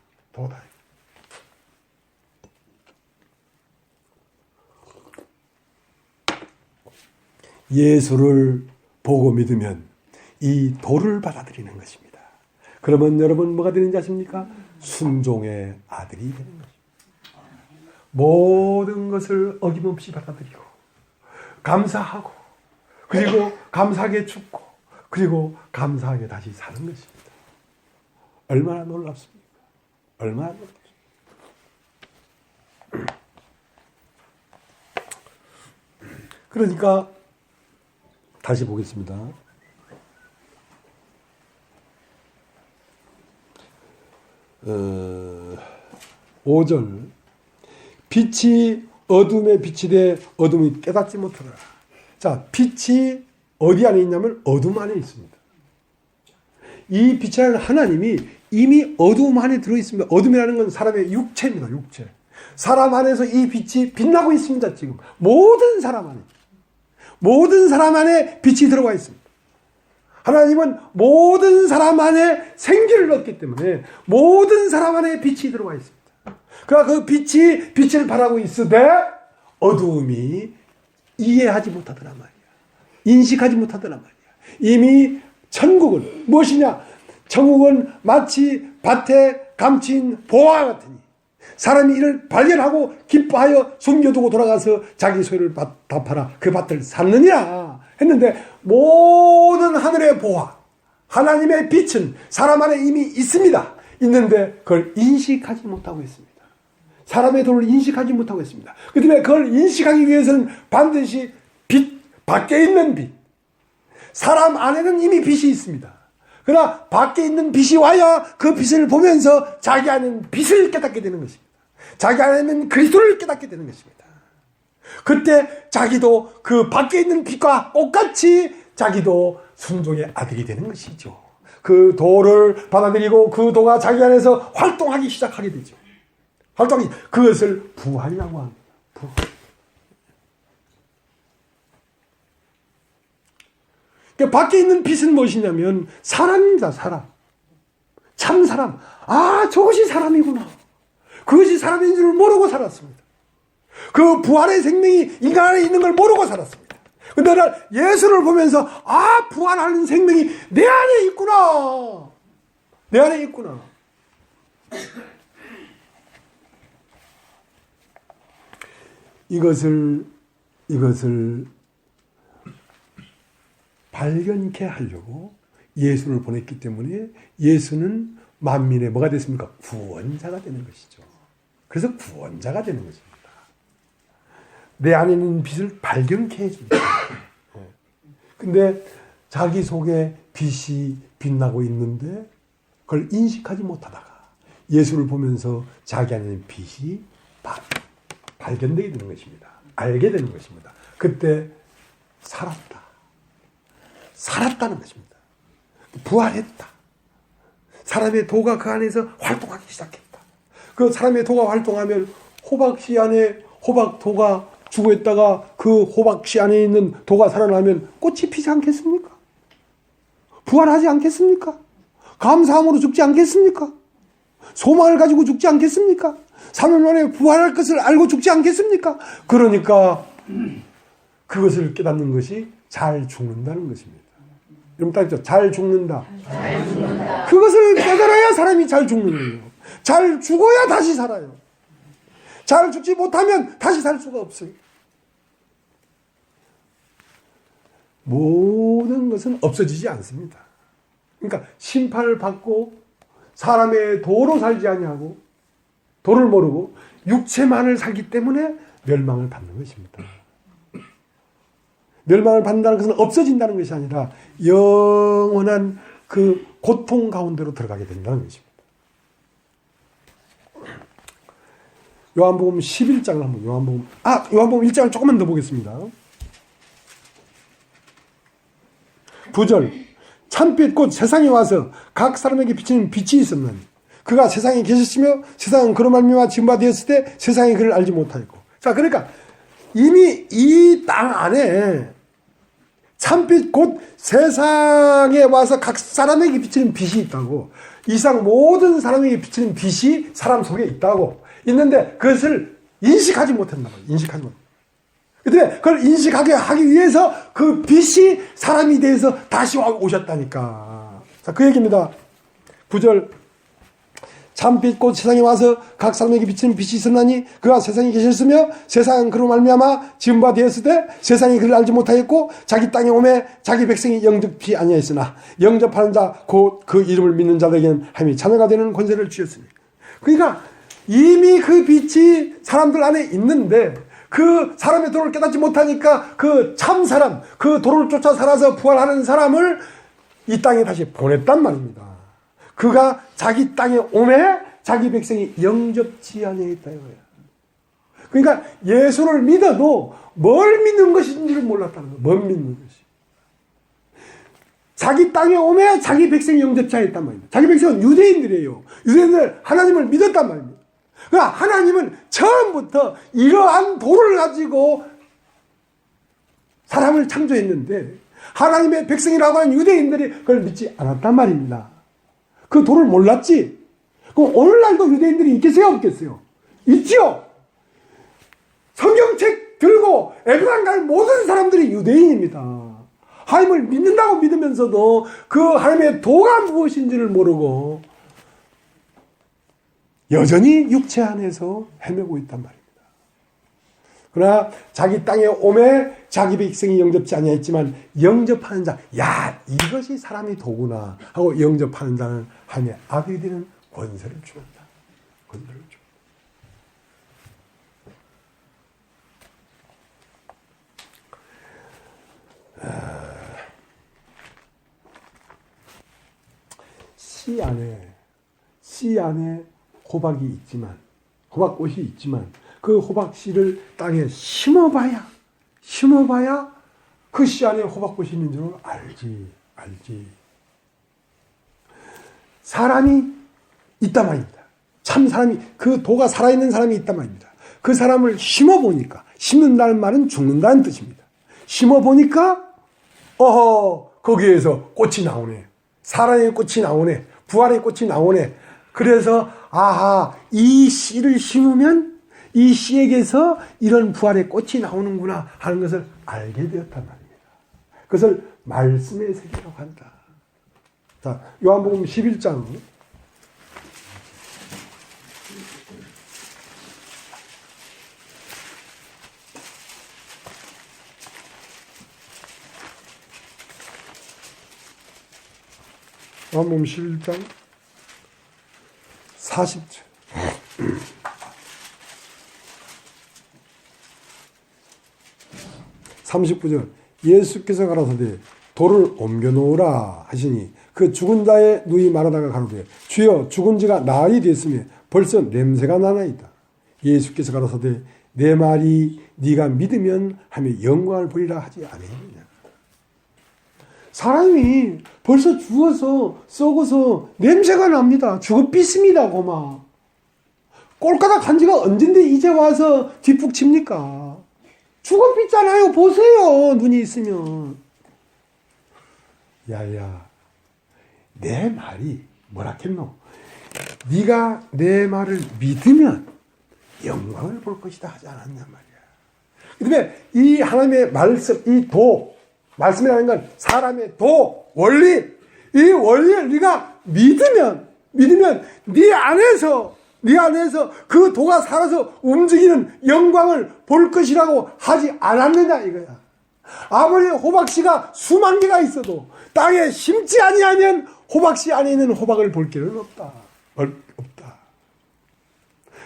예수를 보고 믿으면 이 도를 받아들이는 것입니다. 그러면 여러분 뭐가 되는지 아십니까? 순종의 아들이 되는 것입니다. 모든 것을 어김없이 받아들이고 감사하고 그리고 감사하게 죽고 그리고 감사하게 다시 사는 것입니다. 얼마나 놀랍습니까? 얼마나 놀랍습니까? 그러니까 다시 보겠습니다. 5절 빛이 어둠에 빛이 돼 어둠이 깨닫지 못하더라. 자, 빛이 어디 안에 있냐면 어둠 안에 있습니다. 이 빛이라는 하나님이 이미 어둠 안에 들어있습니다. 어둠이라는 건 사람의 육체입니다. 육체. 사람 안에서 이 빛이 빛나고 있습니다. 지금 모든 사람 안에 빛이 들어가 있습니다. 하나님은 모든 사람 안에 생기를 얻기 때문에 모든 사람 안에 빛이 들어가 있습니다. 그러나 그 빛이 빛을 발하고 있으되 어두움이 이해하지 못하더란 말이야. 인식하지 발견하더란 말이야. 이미 천국은 무엇이냐? 천국은 마치 밭에 감친 보화 같으니 사람이 이를 발견하고 기뻐하여 숨겨두고 돌아가서 자기 소유를 다 팔아 그 밭을 샀느니라 했는데, 모든 하늘의 보화, 하나님의 빛은 사람 안에 이미 있습니다. 있는데 그걸 인식하지 못하고 있습니다. 사람의 도를 인식하지 못하고 있습니다. 그 때문에 그걸 인식하기 위해서는 반드시 빛, 밖에 있는 빛, 사람 안에는 이미 빛이 있습니다. 그러나 밖에 있는 빛이 와야 그 빛을 보면서 자기 안에는 빛을 깨닫게 되는 것입니다. 자기 안에는 그리스도를 깨닫게 되는 것입니다. 그때 자기도 그 밖에 있는 빛과 똑같이 자기도 순종의 아들이 되는 것이죠. 그 도를 받아들이고 그 도가 자기 안에서 활동하기 시작하게 되죠. 그것을 부활이라고 합니다. 부활. 그 밖에 있는 빛은 무엇이냐면 사람입니다. 사람. 참 사람. 아, 저것이 사람이구나. 그것이 사람인 줄 모르고 살았습니다. 그 부활의 생명이 인간 안에 있는 걸 모르고 살았습니다. 근데 날 예수를 보면서 아, 부활하는 생명이 내 안에 있구나. 내 안에 있구나. 이것을 발견케 하려고 예수를 보냈기 때문에 예수는 만민의 뭐가 됐습니까? 구원자가 되는 것이죠. 그래서 구원자가 되는 것입니다. 내 안에 있는 빛을 발견케 해줍니다. 근데 자기 속에 빛이 빛나고 있는데 그걸 인식하지 못하다가 예수를 보면서 자기 안에 있는 빛이 발견되게 되는 것입니다. 알게 되는 것입니다. 그때 살았다는 것입니다. 부활했다. 사람의 도가 그 안에서 활동하기 시작했다. 그 사람의 도가 활동하면 호박씨 안에 호박도가 죽어 있다가 그 호박씨 안에 있는 도가 살아나면 꽃이 피지 않겠습니까? 부활하지 않겠습니까? 감사함으로 죽지 않겠습니까? 소망을 가지고 죽지 않겠습니까? 3일 만에 부활할 것을 알고 죽지 않겠습니까? 그러니까 그것을 깨닫는 것이 잘 죽는다는 것입니다. 여러분 따르죠? 잘 죽는다. 잘 죽는다. 그것을 깨달아야 사람이 잘 죽는 거예요. 잘 죽어야 다시 살아요. 잘 죽지 못하면 다시 살 수가 없어요. 모든 것은 없어지지 않습니다. 그러니까 심판을 받고 사람의 도로 살지 아니하고 도를 모르고 육체만을 살기 때문에 멸망을 받는 것입니다. 멸망을 받는다는 것은 없어진다는 것이 아니라 영원한 그 고통 가운데로 들어가게 된다는 것입니다. 요한복음 11장을 한번 요한복음 1장을 조금만 더 보겠습니다. 9절 참빛 곧 세상에 와서 각 사람에게 비치는 빛이 있었나니 그가 세상에 계셨으며 세상은 그로 말미암아 지음바 되었을 때 세상이 그를 알지 못하였고. 자, 그러니까 이미 이 땅 안에 참빛 곧 세상에 와서 각 사람에게 비치는 빛이 있다고. 이 세상 모든 사람에게 비치는 빛이 사람 속에 있다고. 있는데 그것을 인식하지 못한다. 인식하지 못. 근데 그걸 인식하게 하기 위해서 그 빛이 사람이 돼서 다시 오셨다니까. 자, 그 얘기입니다. 9절 참빛 곧 세상에 와서 각 사람에게 비치는 빛이 있었나니 그가 세상에 계셨으며 세상은 그로 말미암아 지은 바 되었을 때 세상이 그를 알지 못하였고 자기 땅에 오매 자기 백성이 영접치 아니하였으나 영접하는 자 곧 그 이름을 믿는 자들에게는 하나님의 자녀가 되는 권세를 주셨으니. 그러니까 이미 그 빛이 사람들 안에 있는데 그 사람의 도를 깨닫지 못하니까 그 참 사람, 그 도를 쫓아 살아서 부활하는 사람을 이 땅에 다시 보냈단 말입니다. 그가 자기 땅에 오매 자기 백성이 영접치 아니하였다 이거야. 그러니까 예수를 믿어도 뭘 믿는 것인지를 몰랐다는 거야. 뭘 믿는 것이. 자기 땅에 오매 자기 백성이 영접치 아니했단 말입니다. 자기 백성은 유대인들이에요. 유대인들 하나님을 믿었단 말입니다. 그러니까 하나님은 처음부터 이러한 도를 가지고 사람을 창조했는데 하나님의 백성이라고 하는 유대인들이 그걸 믿지 않았단 말입니다. 그 도를 몰랐지. 그럼 오늘날도 유대인들이 있겠어요? 없겠어요? 있죠. 성경책 들고 에베란 갈 모든 사람들이 유대인입니다. 하나님을 믿는다고 믿으면서도 그 하나님의 도가 무엇인지를 모르고 여전히 육체 안에서 헤매고 있단 말입니다. 그러나 자기 땅에 오매 자기 백성이 영접지 아니했지만 영접하는 자, 야, 이것이 사람이 도구나 하고 영접하는 자는 하나님의 아들이 되는 권세를 주었다. 권세를 주었다. 씨 안에 호박이 있지만, 호박꽃이 있지만, 그 호박씨를 땅에 심어봐야 그 씨 안에 호박꽃이 있는 줄 알지. 사람이 있단 말입니다. 참 사람이, 그 도가 살아있는 사람이 있단 말입니다. 그 사람을 심어보니까, 심는다는 말은 죽는다는 뜻입니다. 심어보니까, 거기에서 꽃이 나오네. 사랑의 꽃이 나오네. 부활의 꽃이 나오네. 그래서 아하, 이 씨를 심으면 이 씨에게서 이런 부활의 꽃이 나오는구나 하는 것을 알게 되었단 말입니다. 그것을 말씀의 세계라고 한다. 자, 요한복음 11장 11장 40절. 39절. 예수께서 가라사대 돌을 옮겨 놓으라 하시니 그 죽은 자의 누이 말하다가 가로되 주여 죽은 지가 나흘이 됐으며 벌써 냄새가 나나이다. 예수께서 가라사대 내 말이 네가 믿으면 하며 영광을 보리라 하지 아니하느냐. 사람이 벌써 죽어서 썩어서 냄새가 납니다. 죽어 삐습니다. 고마. 꼴까닥 간 지가 언젠데 이제 와서 뒷북 칩니까? 죽어 삐잖아요. 보세요. 눈이 있으면. 야야, 내 말이 뭐라 했노? 네가 내 말을 믿으면 영광을 볼 것이다 하지 않았냐 말이야. 그 다음에 이 하나님의 말씀, 이 말씀이라는 건 사람의 원리, 이 원리를 네가 믿으면 네 안에서 그 도가 살아서 움직이는 영광을 볼 것이라고 하지 않았느냐 이거야. 아무리 호박씨가 수만 개가 있어도 땅에 심지 아니하면 호박씨 안에 있는 호박을 볼 길은 없다.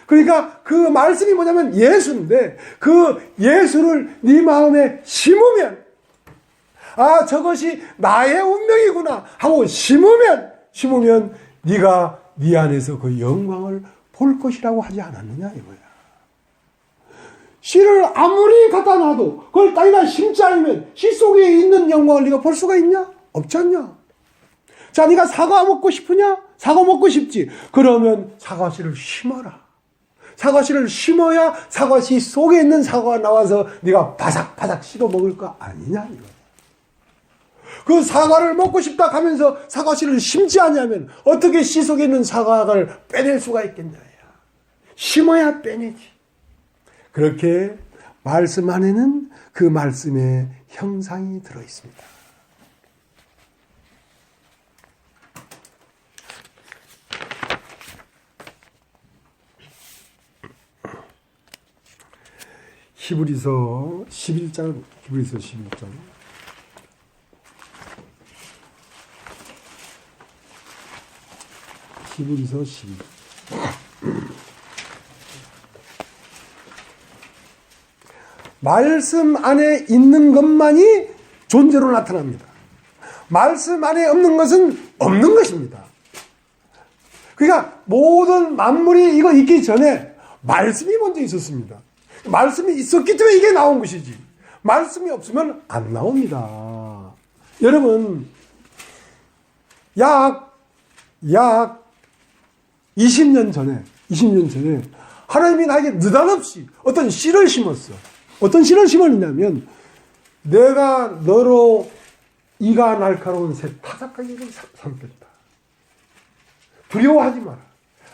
그러니까 그 말씀이 뭐냐면 예수인데 그 예수를 네 마음에 심으면 아, 저것이 나의 운명이구나 하고 심으면 네가 네 안에서 그 영광을 볼 것이라고 하지 않았느냐 이거야. 씨를 아무리 갖다 놔도 그걸 땅에다 심지 않으면 씨 속에 있는 영광을 네가 볼 수가 있냐? 없지 않냐? 자, 네가 사과 먹고 싶으냐? 사과 먹고 싶지. 그러면 사과씨를 심어라. 사과씨를 심어야 사과씨 속에 있는 사과가 나와서 네가 바삭바삭 씹어 먹을 거 아니냐 이거야. 그 사과를 먹고 싶다 하면서 사과씨를 심지 않냐면 어떻게 씨 속에 있는 사과를 빼낼 수가 있겠냐. 심어야 빼내지. 그렇게 말씀 안에는 그 말씀의 형상이 들어있습니다. 히브리서 11장. 히브리서 12. 말씀 안에 있는 것만이 존재로 나타납니다. 말씀 안에 없는 것은 없는 것입니다. 그러니까 모든 만물이 이거 있기 전에 말씀이 먼저 있었습니다. 말씀이 있었기 때문에 이게 나온 것이지. 말씀이 없으면 안 나옵니다. 여러분, 약 20년 전에 하나님이 나에게 느닷없이 어떤 씨를 심었어. 어떤 씨를 심었냐면 내가 너로 이가 날카로운 새 타작가기를 삼겠다. 두려워하지 마라.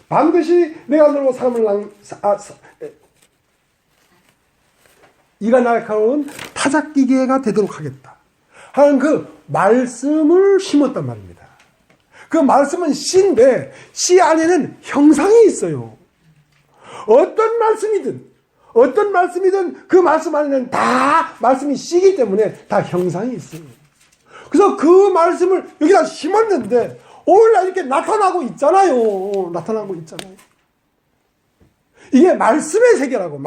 반드시 내가 너로 사람을 이가 날카로운 타작기계가 되도록 하겠다 하는 그 말씀을 심었단 말입니다. 그 말씀은 씨인데 씨 안에는 형상이 있어요. 어떤 말씀이든 그 말씀 안에는 다 말씀이 씨이기 때문에 다 형상이 있어요. 그래서 그 말씀을 여기다 심었는데 오늘날 이렇게 나타나고 있잖아요. 이게 말씀의 세계라고.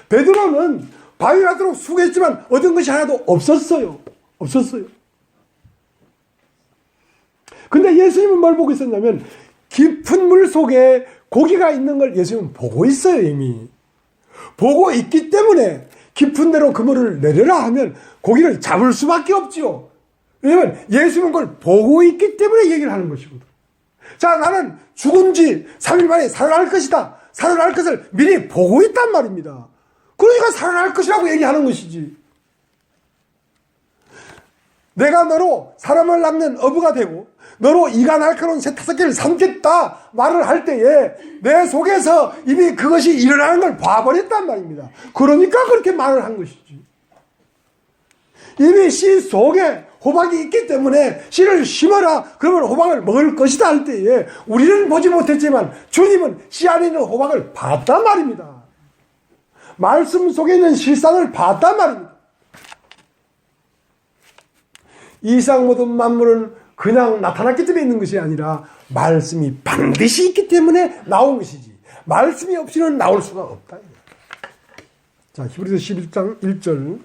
베드로는 바위 나도록 수고했지만 얻은 것이 하나도 없었어요. 근데 예수님은 뭘 보고 있었냐면 깊은 물 속에 고기가 있는 걸 예수님은 보고 있어요. 이미 보고 있기 때문에 깊은 데로 그물을 내려라 하면 고기를 잡을 수밖에 없지요. 왜냐하면 예수님은 그걸 보고 있기 때문에 얘기를 하는 것이거든. 자, 나는 죽은 지 3일 만에 살아날 것이다. 살아날 것을 미리 보고 있단 말입니다. 그러니까 살아날 것이라고 얘기하는 것이지. 내가 너로 사람을 낚는 어부가 되고 너로 이가 날카로운 새 5개를 삼겠다 말을 할 때에 내 속에서 이미 그것이 일어나는 걸 봐버렸단 말입니다. 그러니까 그렇게 말을 한 것이지. 이미 씨 속에 호박이 있기 때문에 씨를 심어라 그러면 호박을 먹을 것이다 할 때에 우리는 보지 못했지만 주님은 씨 안에 있는 호박을 봤단 말입니다. 말씀 속에 있는 실상을 봤단 말입니다. 이 이상 모든 만물은 그냥 나타났기 때문에 있는 것이 아니라 말씀이 반드시 있기 때문에 나온 것이지 말씀이 없이는 나올 수가 없다. 자, 히브리서 11장 1절.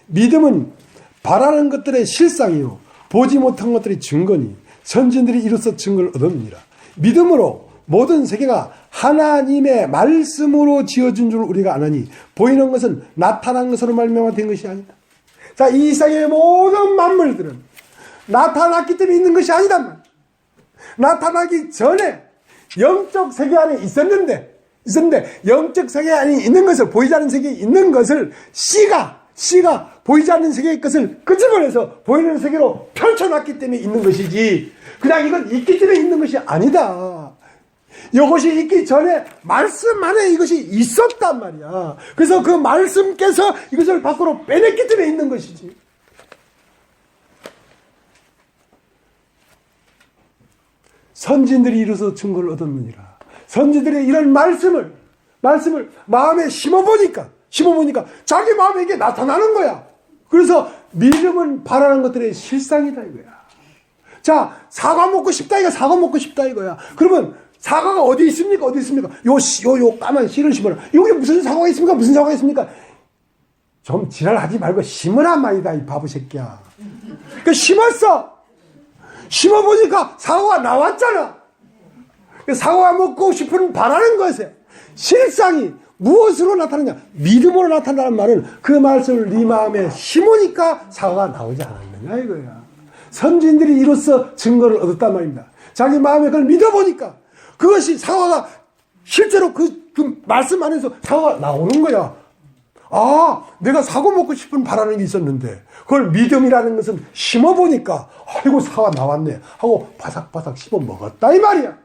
믿음은 바라는 것들의 실상이요 보지 못한 것들의 증거니 선진들이 이로써 증거를 얻었느니라. 믿음으로 모든 세계가 하나님의 말씀으로 지어진 줄 우리가 아나니 보이는 것은 나타난 것으로 말미암아 된 것이 아니다. 자, 이 세상의 모든 만물들은 나타났기 때문에 있는 것이 아니다. 나타나기 전에 영적 세계 안에 있었는데 영적 세계 안에 있는 것을 보이지 않는 세계에 있는 것을 씨가 보이지 않는 세계의 것을 끄집어내서 보이는 세계로 펼쳐놨기 때문에 있는 것이지 그냥 이건 있기 때문에 있는 것이 아니다. 이것이 있기 전에 말씀 안에 이것이 있었단 말이야. 그래서 그 말씀께서 이것을 밖으로 빼냈기 때문에 있는 것이지. 선진들이 이로써 증거를 얻었느니라. 선진들의 이런 말씀을 마음에 심어보니까 자기 마음에 이게 나타나는 거야. 그래서 믿음은 바라는 것들의 실상이다 이거야. 자, 사과 먹고 싶다 이거야. 그러면 사과가 어디 있습니까? 요 까만 씨를 심어라. 여기 무슨 사과가 있습니까? 좀 지랄하지 말고 심으란 말이다 이 바보 새끼야. 그 심었어. 심어보니까 사과가 나왔잖아. 사과 먹고 싶은 바라는 것에 실상이 무엇으로 나타나냐? 믿음으로 나타나는 말은 그 말씀을 네 마음에 심으니까 사과가 나오지 않았느냐 이거야. 선진들이 이로써 증거를 얻었단 말입니다. 자기 마음에 그걸 믿어보니까 그것이 사과가 실제로 그 말씀 안에서 사과가 나오는 거야. 아, 내가 사과 먹고 싶은 바라는 게 있었는데 그걸 믿음이라는 것은 심어보니까 아이고 사과 나왔네 하고 바삭바삭 씹어 먹었다 이 말이야.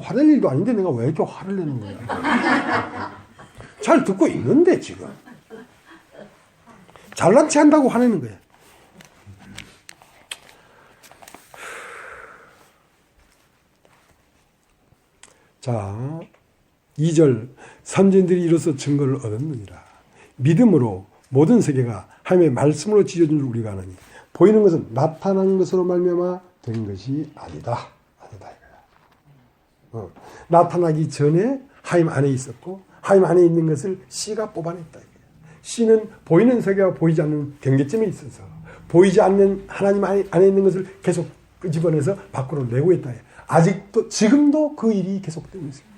화낼 일도 아닌데 내가 왜 이렇게 화를 내는 거야? 잘 듣고 있는데 지금 잘난 체 한다고 화내는 거야. 자, 2절 선진들이 이로써 증거를 얻었느니라. 믿음으로 모든 세계가 하나님의 말씀으로 지어진 줄 우리가 아나니 보이는 것은 나타난 것으로 말미암아 된 것이 아니다. 나타나기 전에 하나님 안에 있었고 하나님 안에 있는 것을 씨가 뽑아냈다. 씨는 보이는 세계와 보이지 않는 경계점에 있어서 보이지 않는 하나님 안에 있는 것을 계속 끄집어내서 밖으로 내고 있다. 아직도 지금도 그 일이 계속되고 있습니다.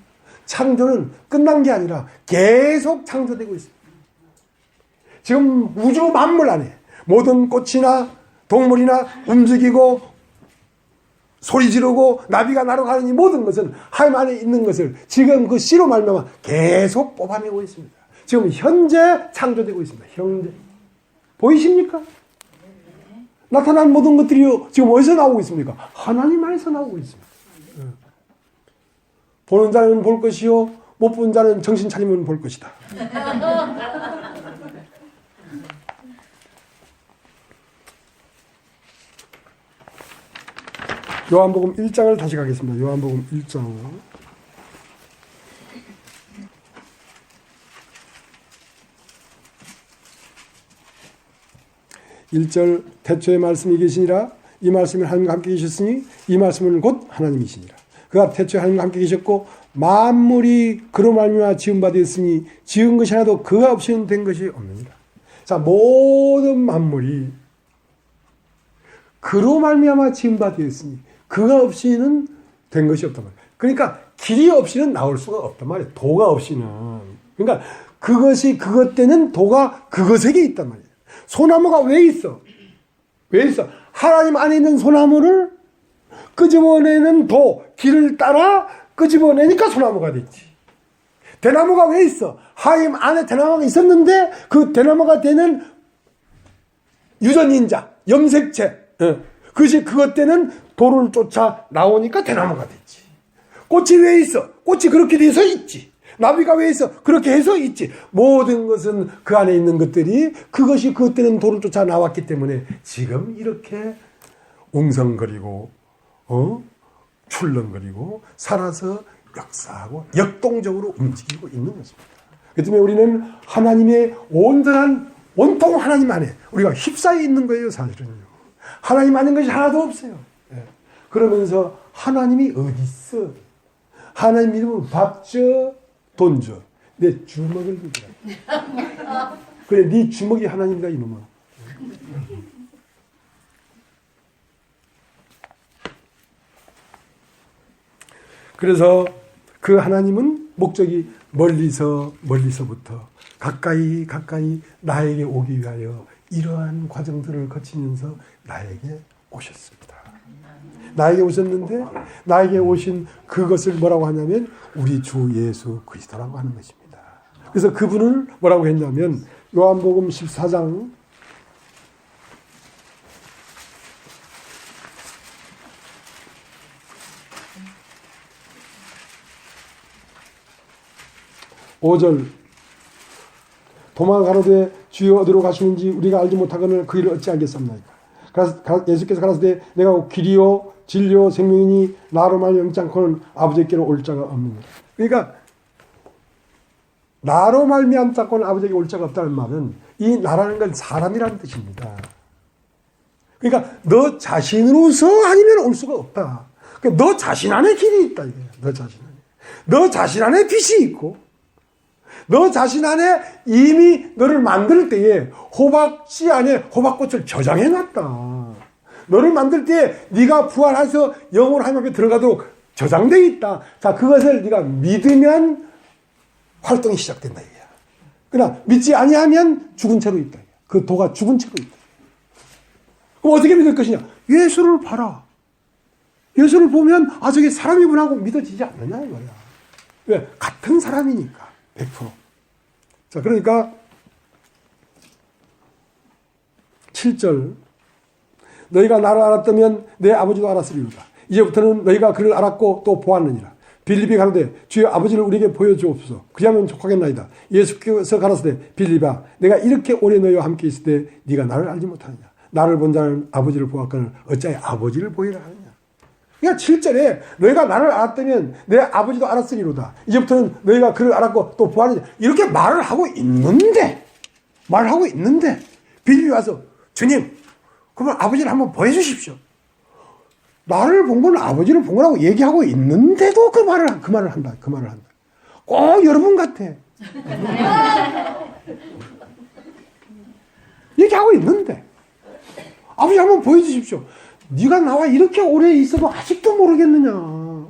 창조는 끝난 게 아니라 계속 창조되고 있습니다. 지금 우주 만물 안에 모든 꽃이나 동물이나 움직이고 소리 지르고 나비가 날아가는 이 모든 것은 하나님 안에 있는 것을 지금 그 씨로 말미암아 계속 뽑아내고 있습니다. 지금 현재 창조되고 있습니다. 현재 보이십니까? 나타난 모든 것들이 지금 어디서 나오고 있습니까? 하나님 안에서 나오고 있습니다. 보는 자는 볼 것이요 못 본 자는 정신 차리면 볼 것이다. 요한복음 1장을 다시 가겠습니다. 요한복음 1장. 1절 태초에 말씀이 계시니라 이 말씀이 하나님과 함께 계셨으니 이 말씀은 곧 하나님이시니라. 그가 태초에 하나님과 함께 계셨고 만물이 그로 말미암아 지은 바 되었으니 지은 것이 하나도 그가 없이는 된 것이 없느니라. 자, 모든 만물이 그로 말미암아 지은 바 되었으니 그가 없이는 된 것이 없단 말이에요. 그러니까 길이 없이는 나올 수가 없단 말이에요. 도가 없이는. 그러니까 그것이 그것 때는 도가 그것에게 있단 말이에요. 소나무가 왜 있어? 왜 있어? 하나님 안에 있는 소나무를 끄집어내는 도, 길을 따라 끄집어내니까 소나무가 됐지. 대나무가 왜 있어? 하나님 안에 대나무가 있었는데 그 대나무가 되는 유전인자, 염색체, 그것이 그것 때는 돌을 쫓아 나오니까 대나무가 됐지. 꽃이 왜 있어? 꽃이 그렇게 돼서 있지. 나비가 왜 있어? 그렇게 해서 있지. 모든 것은 그 안에 있는 것들이 그것이 그것 때는 돌을 쫓아 나왔기 때문에 지금 이렇게 웅성거리고 출렁거리고 살아서 역사하고 역동적으로 움직이고 있는 것입니다. 그 때문에 우리는 하나님의 온통 하나님 안에 우리가 휩싸여 있는 거예요. 사실은요. 하나님 아닌 것이 하나도 없어요. 그러면서 하나님이 어디 있어? 하나님 믿으면 밥 줘, 돈 줘. 내 주먹을 주라. 그래, 네 주먹이 하나님이다 이놈아. 그래서 그 하나님은 목적이 멀리서부터 가까이 나에게 오기 위하여 이러한 과정들을 거치면서 나에게 오셨습니다. 나에게 오셨는데 나에게 오신 그것을 뭐라고 하냐면 우리 주 예수 그리스도라고 하는 것입니다. 그래서 그분을 뭐라고 했냐면 요한복음 14장 5절 도망가로되 주여 어디로 가시는지 우리가 알지 못하거늘 그 일을 어찌 알겠습니까? 예수께서 가라사대 내가 길이요 진리요 생명이니 나로 말미암지 않고는 아버지께로 올 자가 없느니라. 그러니까 나로 말미암지 않고는 아버지에게 올 자가 없다는 말은 이 나라는 건 사람이라는 뜻입니다. 그러니까 너 자신으로서 아니면 올 수가 없다. 그러니까 너 자신 안에 길이 있다 이거야. 너 자신 안에 빛이 있고 너 자신 안에 이미 너를 만들 때에 호박씨 안에 호박꽃을 저장해 놨다. 너를 만들 때 네가 부활해서 영으로 하나님 앞에 들어가도록 저장되어 있다. 자, 그것을 네가 믿으면 활동이 시작된다 이거야. 그러나 믿지 아니하면 죽은 채로 있다. 그 도가 죽은 채로 있다. 그럼 어떻게 믿을 것이냐? 예수를 봐라. 예수를 보면 아 저게 사람이구나 하고 믿어지지 않느냐 이거야. 왜? 같은 사람이니까. 100%. 자, 그러니까 7절 너희가 나를 알았다면 내 아버지도 알았으리로다. 이제부터는 너희가 그를 알았고 또 보았느니라. 빌립이 가로되 주여 아버지를 우리에게 보여주옵소서. 그리하면 족하겠나이다. 예수께서 가라사대 빌립아 내가 이렇게 오래 너희와 함께 있을 때 네가 나를 알지 못하느냐. 나를 본 자는 아버지를 보았거늘 어찌하여 아버지를 보이라 하느냐. 그러니까 7절에 너희가 나를 알았다면 내 아버지도 알았으리로다. 이제부터는 너희가 그를 알았고 또 보았느냐. 이렇게 말을 하고 있는데 빌립이 와서 주님 그러면 아버지를 한번 보여주십시오. 나를 본 건 아버지를 본 거라고 얘기하고 있는데도 그 말을 한다. 꼭 여러분 같아. 얘기하고 있는데 아버지 한번 보여주십시오. 네가 나와 이렇게 오래 있어도 아직도 모르겠느냐.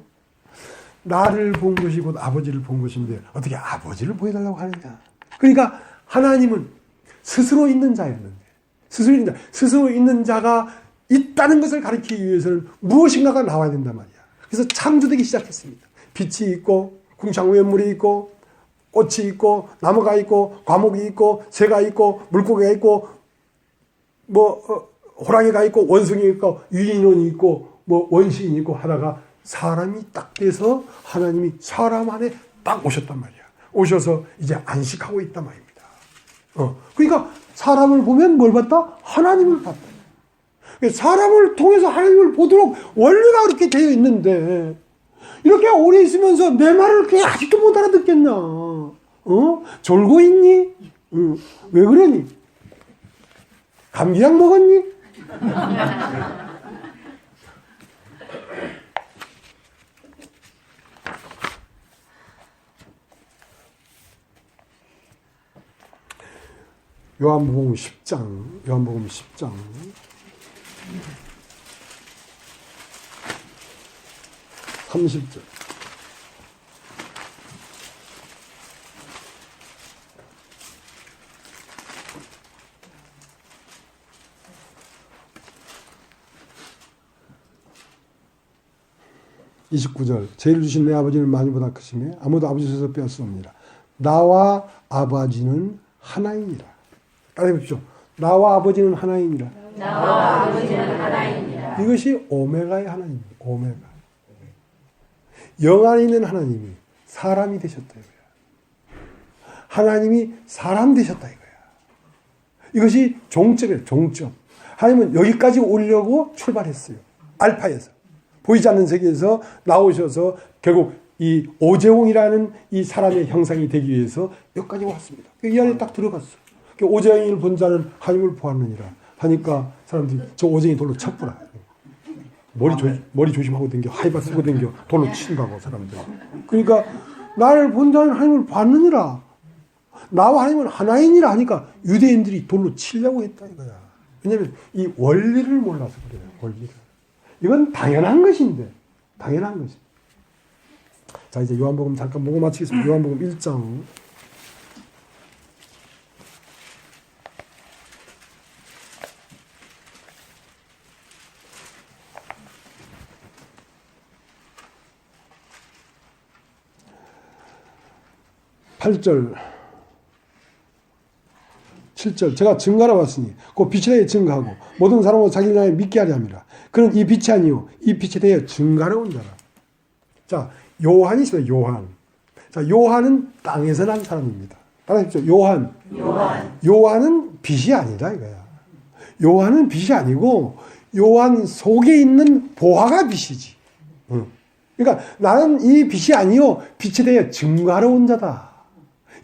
나를 본 것이 곧 아버지를 본 것인데 어떻게 아버지를 보여달라고 하느냐. 그러니까 하나님은 스스로 있는 자였는데 스스로 있는 자가 있다는 것을 가리키기 위해서는 무엇인가가 나와야 된단 말이야. 그래서 창조되기 시작했습니다. 빛이 있고 궁창우에 있고 꽃이 있고 나무가 있고 과목이 있고 새가 있고 물고기가 있고 호랑이가 있고 원숭이 있고 유인원이 있고 원시인이 있고 하다가 사람이 딱 돼서 하나님이 사람 안에 딱 오셨단 말이야. 오셔서 이제 안식하고 있단 말입니다. 그러니까 사람을 보면 뭘 봤다? 하나님을 봤다. 사람을 통해서 하나님을 보도록 원리가 그렇게 되어 있는데 이렇게 오래 있으면서 내 말을 그냥 아직도 못 알아듣겠냐? 졸고 있니? 왜 그러니? 감기약 먹었니? 요한복음 10장 30절 (29절) 죄를 주신 내 아버지는 만유보다 크시매 아무도 아버지에서 빼앗으옵니다. 나와 아버지는 하나이니라. 따라해보십시오. 나와 아버지는 하나이니라. 나와 아버지는 하나이니라. 이것이 오메가의 하나님입니다. 오메가. 영 안에 있는 하나님이 사람이 되셨다 이거야. 하나님이 사람 되셨다 이거야. 이것이 종점이에요. 종점. 하나님은 여기까지 오려고 출발했어요. 알파에서. 보이지 않는 세계에서 나오셔서 결국 이 오재홍이라는 이 사람의 형상이 되기 위해서 여기까지 왔습니다. 이 안에 딱 들어갔어. 오재홍을 본 자는 하나님을 보았느니라 하니까 사람들이 저 오재홍이 돌로 쳤구나. 머리 조심하고 댕겨. 하이바 쓰고 댕겨. 돌로 친다고 사람들. 그러니까 나를 본 자는 하나님을 봤느니라. 나와 하나님은 하나이니라 하니까 유대인들이 돌로 치려고 했다 이거야. 왜냐하면 이 원리를 몰라서 그래요. 원리를. 이건 당연한 것인데. 당연한 것이. 자, 이제 요한복음 잠깐 보고 마치겠습니다. 요한복음 1장. (8절) 7절 제가 증거하러 왔으니 곧 빛에 대해 증거하고 모든 사람으로 자기를 나에 믿게 하려 함이라. 그는 이 빛이 아니요 이 빛에 대해 증거하러 온 자라. 자, 요한이 있어요. 요한. 자, 요한은 땅에서 난 사람입니다. 따라하십시오. 요한은 빛이 아니다 이거야. 요한은 빛이 아니고 요한 속에 있는 보화가 빛이지. 그러니까 나는 이 빛이 아니요 빛에 대해 증거하러 온 자다.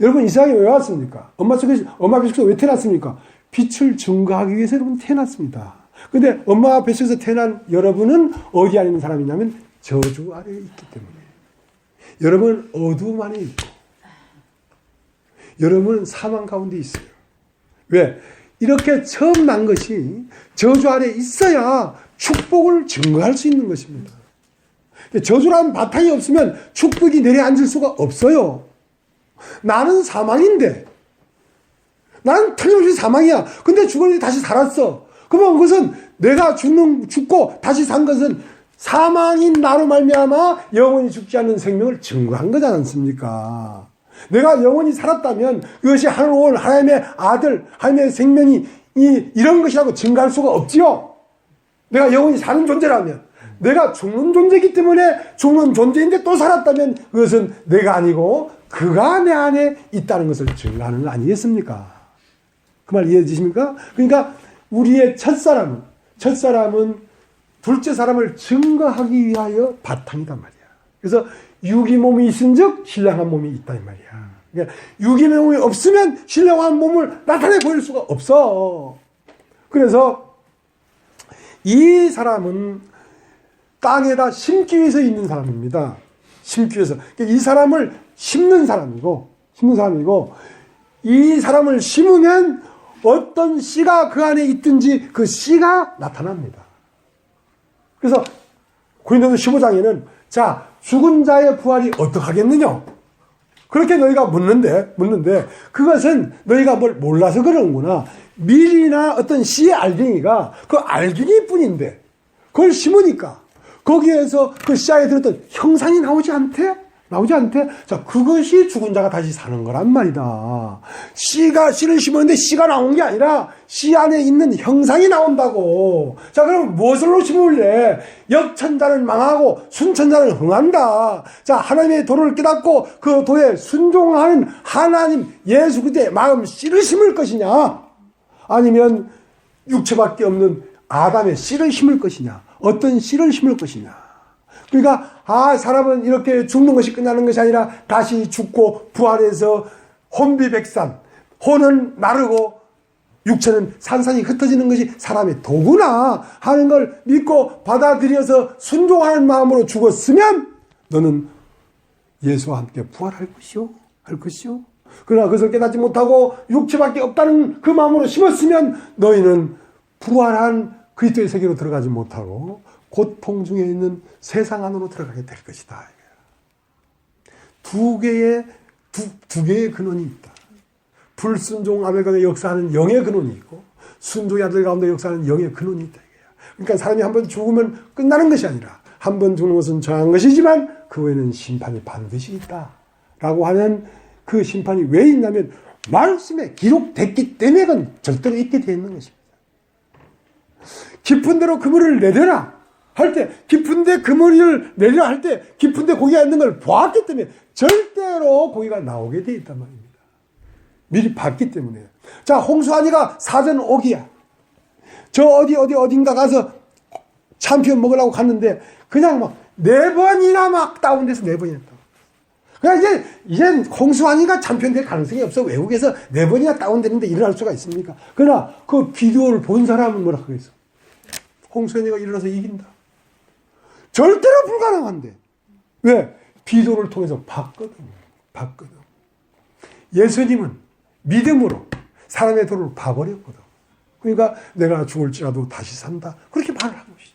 여러분 이 세상에 왜 왔습니까? 엄마 뱃속에서 왜 태어났습니까? 빛을 증거하기 위해서 여러분 태어났습니다. 근데 엄마 뱃속에서 태어난 여러분은 어디 안에 있는 사람이냐면 저주 아래에 있기 때문에. 여러분은 어두움 안에 있고 여러분은 사망 가운데 있어요. 왜? 이렇게 처음 난 것이 저주 아래에 있어야 축복을 증거할 수 있는 것입니다. 저주라는 바탕이 없으면 축복이 내려앉을 수가 없어요. 나는 사망인데 나는 틀림없이 사망이야. 근데 죽었는데 다시 살았어. 그러면 그것은 내가 죽고 다시 산 것은 사망인 나로 말미암아 영원히 죽지 않는 생명을 증거한 거지 않습니까? 내가 영원히 살았다면 그것이 하늘 온 하나님의 아들, 하나님의 생명이 이런 것이라고 증거할 수가 없지요. 내가 영원히 사는 존재라면, 내가 죽는 존재이기 때문에 죽는 존재인데 또 살았다면 그것은 내가 아니고 그가 내 안에 있다는 것을 증거하는 거 아니겠습니까? 그 말 이해되십니까? 그러니까 우리의 첫사람은 둘째 사람을 증거하기 위하여 바탕이단 말이야. 그래서 육이 몸이 있은즉 신령한 몸이 있다 이 말이야. 그러니까 육이 몸이 없으면 신령한 몸을 나타내 보일 수가 없어. 그래서 이 사람은 땅에다 심기 위해서 있는 사람입니다. 심기 위해서. 그러니까 이 사람을 심는 사람이고 이 사람을 심으면 어떤 씨가 그 안에 있든지 그 씨가 나타납니다. 그래서 고린도서 15장에는 자, 죽은 자의 부활이 어떡하겠느냐? 그렇게 너희가 묻는데 그것은 너희가 뭘 몰라서 그러는구나. 밀이나 어떤 씨의 알갱이가 그 알갱이 뿐인데 그걸 심으니까 거기에서 그 씨앗에 들었던 형상이 나오지 않대? 자, 그것이 죽은 자가 다시 사는 거란 말이다. 씨를 심었는데 씨가 나온 게 아니라 씨 안에 있는 형상이 나온다고. 자, 그럼 무엇으로 심을래? 역천자는 망하고 순천자는 흥한다. 자, 하나님의 도를 깨닫고 그 도에 순종하는 하나님 예수 그리스도의 마음 씨를 심을 것이냐? 아니면 육체밖에 없는 아담의 씨를 심을 것이냐? 어떤 씨를 심을 것이냐? 그러니까 사람은 이렇게 죽는 것이 끝나는 것이 아니라 다시 죽고 부활해서 혼비백산, 혼은 나르고 육체는 산산이 흩어지는 것이 사람의 도구나 하는 걸 믿고 받아들여서 순종하는 마음으로 죽었으면 너는 예수와 함께 부활할 것이요. 그러나 그것을 깨닫지 못하고 육체밖에 없다는 그 마음으로 심었으면 너희는 부활한 그리스도의 세계로 들어가지 못하고 고통 중에 있는 세상 안으로 들어가게 될 것이다. 두 개의 근원이 있다. 불순종 아벨 가운데 역사하는 영의 근원이 있고 순종의 아들 가운데 역사하는 영의 근원이 있다. 그러니까 사람이 한 번 죽으면 끝나는 것이 아니라 한 번 죽는 것은 정한 것이지만 그 후에는 심판이 반드시 있다. 라고 하는 그 심판이 왜 있냐면 말씀에 기록됐기 때문에 그건 절대로 있게 되어 있는 것입니다. 깊은 데로 그물을 내려라 할 때, 깊은 데 그물을 내려라 할 때 깊은 데 고기가 있는 걸 보았기 때문에 절대로 고기가 나오게 되어 있단 말입니다. 미리 봤기 때문에. 자, 홍수아니가 사전 오기야. 저 어딘가 가서 참피온 먹으려고 갔는데 그냥 막 4번이나 막 다운돼서 4번이나 다운. 그러니까 이제 홍수아니가 참피온 될 가능성이 없어. 외국에서 4번이나 다운되는데 일어날 수가 있습니까? 그러나 그 비디오를 본 사람은 뭐라 그랬어? 홍수아니가 일어나서 이긴다. 절대로 불가능한데. 왜? 비디오를 통해서 봤거든. 예수님은 믿음으로 사람의 도를 봐버렸거든. 그러니까 내가 죽을지라도 다시 산다. 그렇게 말을 한 것이지.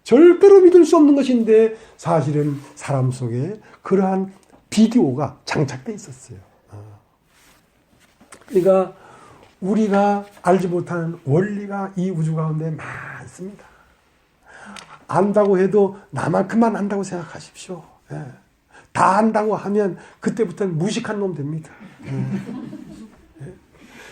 절대로 믿을 수 없는 것인데 사실은 사람 속에 그러한 비디오가 장착되어 있었어요. 그러니까 우리가 알지 못하는 원리가 이 우주 가운데 많습니다. 안다고 해도 나만큼만 안다고 생각하십시오. 다 안다고 하면 그때부터는 무식한 놈 됩니다.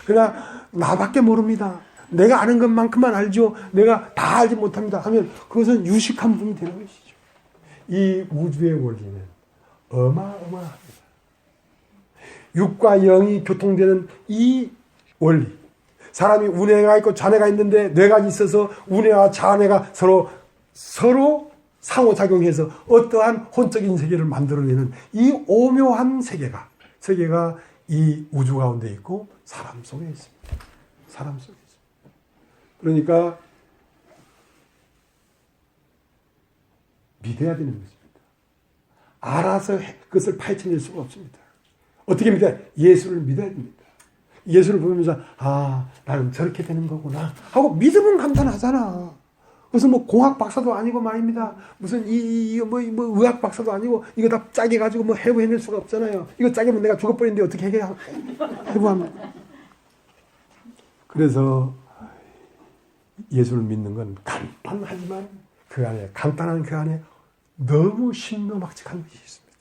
그러나 나밖에 모릅니다. 내가 아는 것만큼만 알죠. 내가 다 알지 못합니다 하면 그것은 유식한 분이 되는 것이죠. 이 우주의 원리는 어마어마합니다. 육과 영이 교통되는 이 원리. 사람이 우뇌가 있고 좌뇌가 있는데 뇌가 있어서 우뇌와 좌뇌가 서로 상호작용해서 어떠한 혼적인 세계를 만들어내는 이 오묘한 세계가 이 우주 가운데 있고 사람 속에 있습니다. 사람 속에 있습니다. 그러니까 믿어야 되는 것입니다. 알아서 그것을 파헤쳐낼 수가 없습니다. 어떻게 믿어야? 예수를 믿어야 됩니다. 예수를 보면서 나는 저렇게 되는 거구나 하고 믿으면 간단하잖아. 무슨 공학 박사도 아니고 말입니다. 무슨 의학 박사도 아니고 이거 다 짜게 가지고 해부해낼 수가 없잖아요. 이거 짜게면 내가 죽어버리는데 어떻게 해부합니까? 그래서 예수를 믿는 건 간단하지만 간단한 그 안에 너무 신묘막측한 것이 있습니다.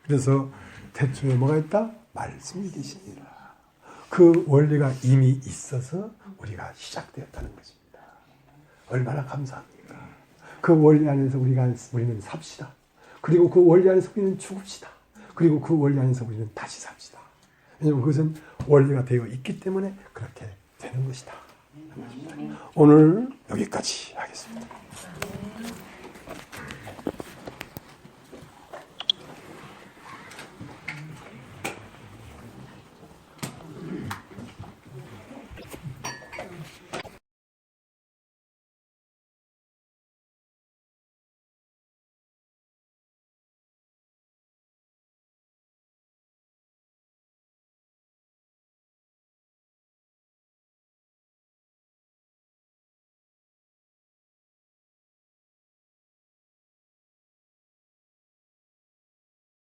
그래서 태초에 뭐가 있다? 말씀이 계시니라. 그 원리가 이미 있어서 우리가 시작되었다는 것입니다. 얼마나 감사합니까? 그 원리 안에서 우리는 삽시다. 그리고 그 원리 안에서 우리는 죽읍시다. 그리고 그 원리 안에서 우리는 다시 삽시다. 왜냐하면 그것은 원리가 되어 있기 때문에 그렇게 되는 것이다. 오늘 여기까지 하겠습니다.